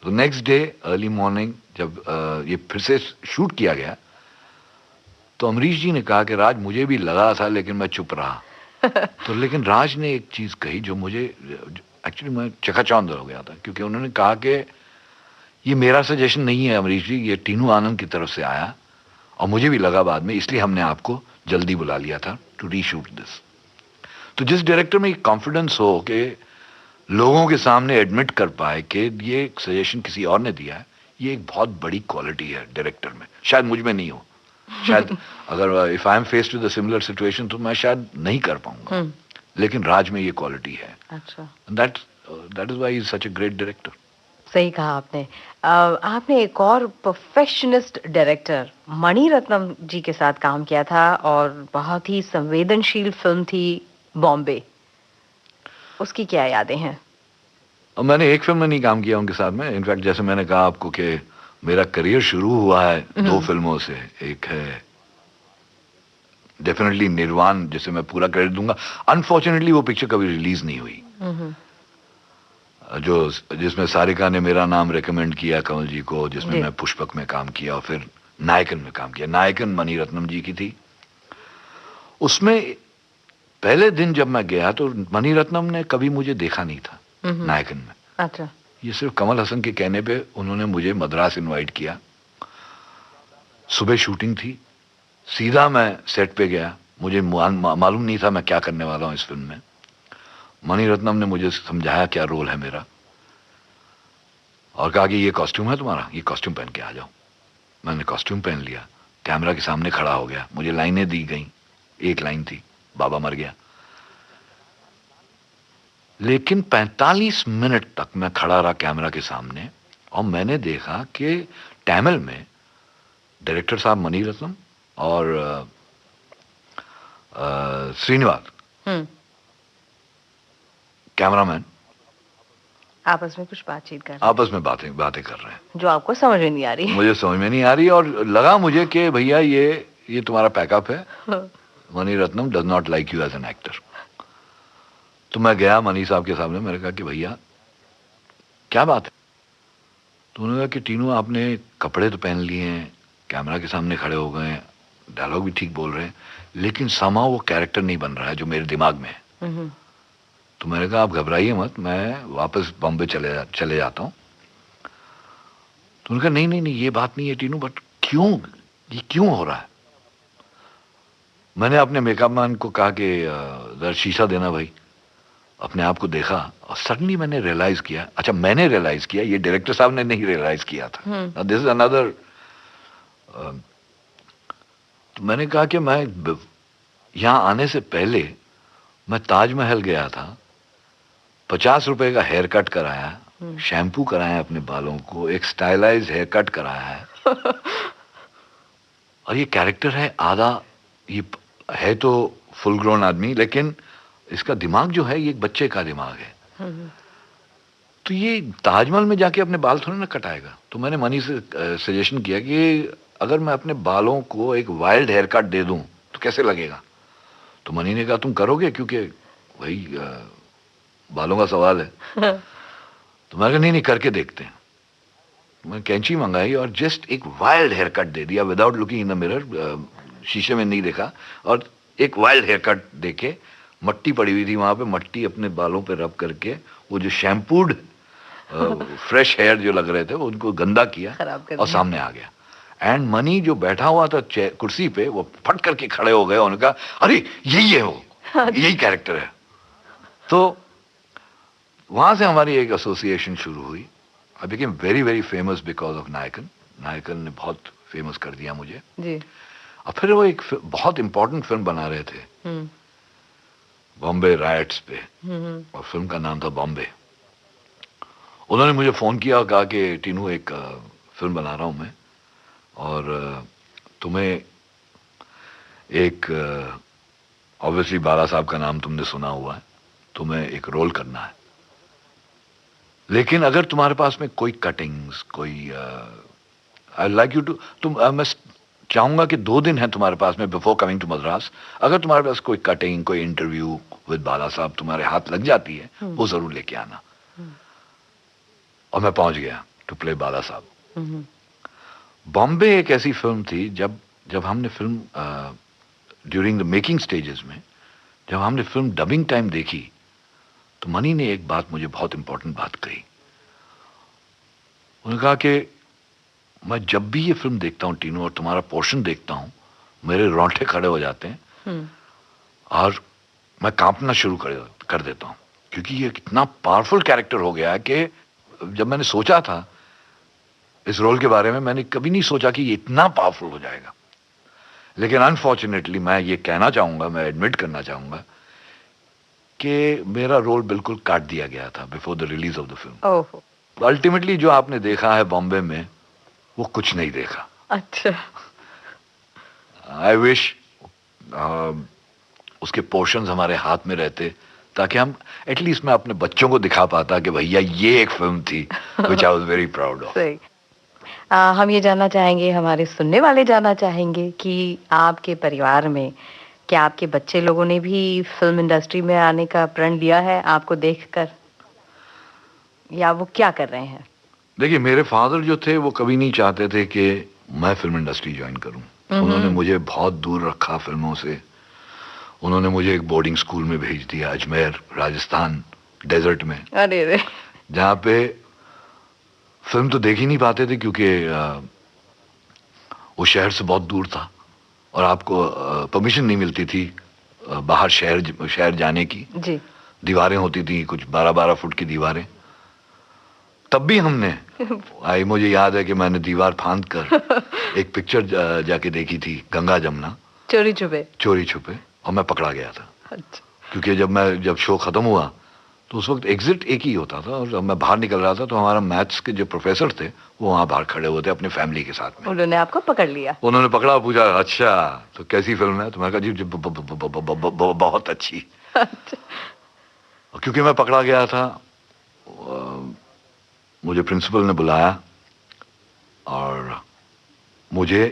Speaker 3: तो नेक्स्ट डे अर्ली मॉर्निंग जब ये फिर से शूट किया गया तो अमरीश जी ने कहा कि राज, मुझे भी लगा था लेकिन मैं चुप रहा। तो लेकिन राज ने एक चीज कही जो मुझे एक्चुअली, मैं चकाचौंध हो गया था, क्योंकि उन्होंने कहा कि ये मेरा सजेशन नहीं है अमरीश जी, ये टीनू आनंद की तरफ से आया और मुझे भी लगा बाद में, इसलिए हमने आपको जल्दी बुला लिया था टू रीशूट दिस। तो जिस डायरेक्टर में कॉन्फिडेंस हो कि लोगों के सामने एडमिट कर पाए कि ये सजेशन किसी और ने दिया है, ये एक बहुत बड़ी क्वालिटी है डायरेक्टर में। शायद मुझ में नहीं हो, शायद अगर if I am faced with a similar situation तो मैं शायद नहीं कर पाऊंगा, लेकिन राज में ये क्वालिटी है।
Speaker 2: अच्छा।
Speaker 3: That is why he is such a great director.
Speaker 2: सही कहा आपने। आपने एक और प्रोफेशनिस्ट डायरेक्टर मणिरत्नम जी के साथ काम किया था और बहुत ही संवेदनशील फिल्म थी बॉम्बे, उसकी क्या यादें हैं?
Speaker 3: मैंने एक फिल्म में नहीं काम किया उनके साथ में। इनफैक्ट जैसे मैंने कहा आपको कि मेरा करियर शुरू हुआ है 2 फिल्मों से। एक है डेफिनेटली निर्वाण, जिसे मैं पूरा क्रेडिट दूंगा। अनफॉर्चुनेटली वो पिक्चर कभी रिलीज नहीं हुई, जो जिसमें सारिका ने मेरा नाम रेकमेंड किया कमल जी को, जिसमें मैं पुष्पक में काम किया और फिर नायकन में काम किया। नायकन मणिरत्नम जी की थी। उसमें पहले दिन जब मैं गया तो मणिरत्नम ने कभी मुझे देखा नहीं था नायकन में।
Speaker 2: अच्छा।
Speaker 3: ये सिर्फ कमल हसन के कहने पे उन्होंने मुझे मद्रास इनवाइट किया। सुबह शूटिंग थी, सीधा मैं सेट पे गया। मुझे मालूम नहीं था मैं क्या करने वाला हूं इस फिल्म में। मणिरत्नम ने मुझे समझाया क्या रोल है मेरा और कहा कि ये कॉस्ट्यूम है तुम्हारा, ये कॉस्ट्यूम पहन के आ जाओ। मैंने कॉस्ट्यूम पहन लिया, कैमरा के सामने खड़ा हो गया, मुझे लाइनें दी गई, एक लाइन थी, बाबा मर गया। लेकिन 45 मिनट तक मैं खड़ा रहा कैमरा के सामने और मैंने देखा कि तमिल में डायरेक्टर साहब मनी रत्नम और श्रीनिवास कैमरामैन
Speaker 2: आपस में कुछ बातचीत कर रहे
Speaker 3: आपस में बातें कर रहे हैं
Speaker 2: हैं जो आपको समझ में नहीं आ रही।
Speaker 3: मुझे समझ में नहीं आ रही और लगा मुझे कि भैया ये तुम्हारा पैकअप है, Mani Ratnam does not like you as an actor. तो मैं गया मनी साहब के सामने, मैंने कहा कि भैया क्या बात है? तो उन्होंने कहा कि टीनू आपने कपड़े तो पहन लिए हैं, कैमरा के सामने खड़े हो गए हैं, डायलॉग भी ठीक बोल रहे हैं, लेकिन समा वो कैरेक्टर नहीं बन रहा है जो मेरे दिमाग में है। तो मैंने कहा आप घबराइए मत, मैं वापस बॉम्बे चले जाता हूँ। तो उन्होंने कहा नहीं ये बात नहीं है टीनू, बट ये क्यों हो रहा है? मैंने अपने मेकअप मैन को कहा कि जरा शीशा देना भाई, अपने आप को देखा और सडनली मैंने रियलाइज किया, अच्छा मैंने रियलाइज किया, ये डायरेक्टर साहब ने नहीं रियलाइज किया था। This is another. तो मैंने कहा कि मैं यहां आने से पहले मैं ताजमहल गया था, 50 रुपए का हेयर कट कराया, शैम्पू कराया अपने बालों को, एक स्टाइलाइज हेयर कट कराया है और ये कैरेक्टर है आधा, ये है तो फुल ग्रोन आदमी लेकिन इसका दिमाग जो है ये एक बच्चे का दिमाग है। तो ये ताजमहल में जाके अपने बाल थोड़ी ना कटाएगा। तो मैंने मनी से सजेशन किया कि अगर मैं अपने बालों को एक वाइल्ड हेयर कट दे दूं तो कैसे लगेगा? तो मनी ने कहा तुम करोगे, क्योंकि भाई बालों का सवाल है। तो मैंने कहा नहीं करके देखते हैं। मैंने कैंची मंगाई और जस्ट एक वाइल्ड हेयर कट दे दिया without looking in the mirror, शीशे में नहीं देखा, और एक वाइल्ड हेयर कट देके, मट्टी पड़ी हुई थी वहां पे, मट्टी अपने बालों पे रब करके वो जो शैम्पूड फ्रेश हेयर जो लग रहे थे वो उनको गंदा किया और सामने आ गया। एंड मनी जो बैठा हुआ था कुर्सी पे, वो फट करके खड़े हो गए, उन्होंने कहा अरे यही है वो, यही कैरेक्टर है। तो वहां से हमारी एक एसोसिएशन शुरू हुई। I became very very famous because of Nayakan. Nayakan ने बहुत फेमस कर दिया मुझे
Speaker 2: जी।
Speaker 3: और फिर वो एक बहुत इंपॉर्टेंट फिल्म बना रहे थे बॉम्बे राइट्स पे, और फिल्म का नाम था बॉम्बे। उन्होंने मुझे फोन किया और कहा कि टीनू एक फिल्म बना रहा हूं मैं, और तुम्हें एक ऑब्वियसली बाला साहब का नाम तुमने सुना हुआ है, तुम्हें एक रोल करना है, लेकिन अगर तुम्हारे पास में कोई कटिंग्स, कोई आई लाइक यू टू, मैं चाहूंगा कि 2 दिन है तुम्हारे पास में बिफोर कमिंग टू मद्रास, अगर तुम्हारे पास कोई कटिंग, कोई इंटरव्यू विद बाला साहब तुम्हारे हाथ लग जाती है, वो जरूर लेके आना। और मैं पहुंच गया टू प्ले बाला साहब। बॉम्बे एक ऐसी फिल्म थी, जब हमने film during the making stages में, जब हमने फिल्म डबिंग टाइम देखी, तो मनी ने एक बात, मुझे बहुत इंपॉर्टेंट बात कही। उन्होंने कहा कि मैं जब भी ये फिल्म देखता हूं टीनू, और तुम्हारा पोर्शन देखता हूं, मेरे रोंगटे खड़े हो जाते हैं और मैं कांपना शुरू कर देता हूं, क्योंकि ये कितना पावरफुल कैरेक्टर हो गया है कि जब मैंने सोचा था इस रोल के बारे में, मैंने कभी नहीं सोचा कि ये इतना पावरफुल हो जाएगा। लेकिन अनफॉर्चुनेटली मैं ये कहना चाहूंगा, मैं एडमिट करना चाहूंगा कि मेरा रोल बिल्कुल काट दिया गया था before the release of the film. Ultimately जो आपने देखा है बॉम्बे में, वो कुछ नहीं देखा।
Speaker 2: अच्छा।
Speaker 3: आई विश उसके पोर्शंस हमारे हाथ में रहते, ताकि हम एटलीस्ट मैं अपने बच्चों को दिखा पाता कि भैया ये एक फिल्म थी which I was very proud of.
Speaker 2: सही। हम ये जानना चाहेंगे, हमारे सुनने वाले जानना चाहेंगे कि आपके परिवार में क्या आपके बच्चे लोगों ने भी फिल्म इंडस्ट्री में आने का प्रण लिया है आपको देखकर, या वो क्या कर रहे हैं?
Speaker 3: देखिए, मेरे फादर जो थे वो कभी नहीं चाहते थे कि मैं फिल्म इंडस्ट्री ज्वाइन करूं। उन्होंने मुझे बहुत दूर रखा फिल्मों से। उन्होंने मुझे एक बोर्डिंग स्कूल में भेज दिया, अजमेर, राजस्थान, डेजर्ट में।
Speaker 2: अरे रे।
Speaker 3: जहाँ पे फिल्म तो देख ही नहीं पाते थे, क्योंकि वो शहर से बहुत दूर था और आपको परमिशन नहीं मिलती थी बाहर शहर जाने की।
Speaker 2: जी।
Speaker 3: दीवारें होती थी कुछ 12-12 फुट की दीवारें। तब भी हमने मुझे याद है कि मैंने दीवार फांद कर एक पिक्चर जाके देखी थी, गंगा जमुना,
Speaker 2: चोरी छुपे।
Speaker 3: चोरी छुपे। और मैं पकड़ा गया था।
Speaker 2: अच्छा।
Speaker 3: क्योंकि जब शो खत्म हुआ तो उस वक्त एग्जिट एक ही होता था, और जब मैं बाहर निकल रहा था तो हमारा मैथ्स के जो प्रोफेसर थे वो वहाँ बाहर खड़े हुए थे अपनी फैमिली के साथ में।
Speaker 2: उन्होंने आपको पकड़ लिया।
Speaker 3: उन्होंने पकड़ा, पूछा अच्छा तो कैसी फिल्म है, तो मैंने कहा जी बहुत अच्छी। और क्योंकि मैं पकड़ा गया था, मुझे प्रिंसिपल ने बुलाया और मुझे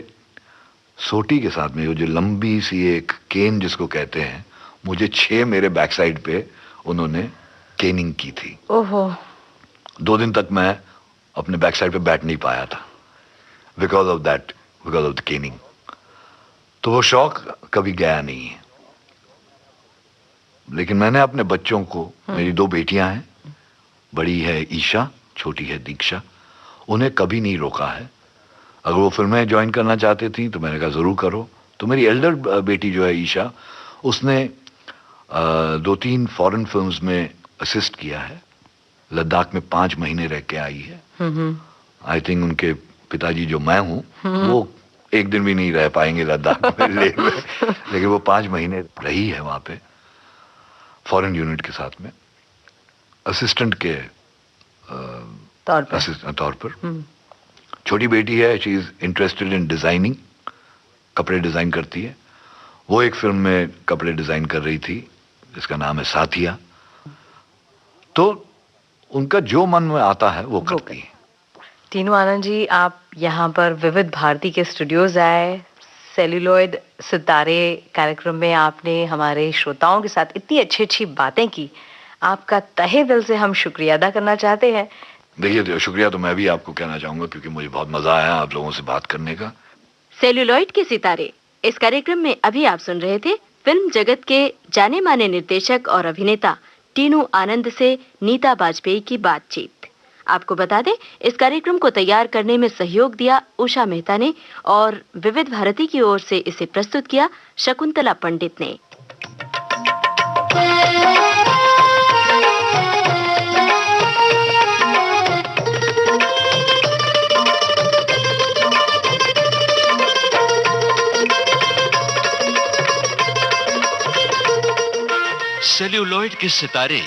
Speaker 3: सोटी के साथ में, जो लंबी सी एक केन जिसको कहते हैं, मुझे 6 मेरे बैक साइड पे उन्होंने केनिंग की थी।
Speaker 2: ओहो।
Speaker 3: 2 दिन तक मैं अपने बैक साइड पे बैठ नहीं पाया था बिकॉज ऑफ द केनिंग। तो वो शौक कभी गया नहीं है। लेकिन मैंने अपने बच्चों को, मेरी 2 बेटियां हैं, बड़ी है ईशा, छोटी है दीक्षा, उन्हें कभी नहीं रोका है। अगर वो फिल्में ज्वाइन करना चाहते थी तो मैंने कहा जरूर करो। तो मेरी एल्डर बेटी जो है ईशा, उसने 2-3 फॉरेन फिल्म्स में असिस्ट किया है। लद्दाख में 5 महीने रह के आई है। आई थिंक उनके पिताजी जो मैं हूँ वो एक दिन भी नहीं रह पाएंगे लद्दाख में लेह में, लेकिन वो 5 महीने रही है वहां पे फॉरेन यूनिट के साथ में असिस्टेंट के तौर पर। छोटी बेटी है, she is interested in designing, कपड़े डिजाइन करती है। वो एक फिल्म में कपड़े डिजाइन कर रही थी जिसका नाम है साथिया। तो उनका जो मन में आता है वो करती है।
Speaker 2: टीनू आनंद जी, आप यहाँ पर विविध भारती के स्टूडियोज आए, सेल्यूलॉइड सितारे कार्यक्रम में आपने हमारे श्रोताओं के साथ इतनी अच्छी अच्छी बातें की। आपका तहे दिल से हम शुक्रिया अदा करना चाहते हैं।
Speaker 3: देखिए, शुक्रिया तो मैं भी आपको कहना चाहूंगा क्योंकि मुझे बहुत मजा आया आप लोगों से बात करने का।
Speaker 7: सेल्यूलॉइड के सितारे इस कार्यक्रम में अभी आप सुन रहे थे फिल्म जगत के जाने माने निर्देशक और अभिनेता टीनू आनंद से नीता बाजपेयी की बातचीत। आपको बता दें, इस कार्यक्रम को तैयार करने में सहयोग दिया उषा मेहता ने और विविध भारती की ओर से इसे प्रस्तुत किया शकुंतला पंडित ने।
Speaker 1: सेल्यूलॉइड के सितारे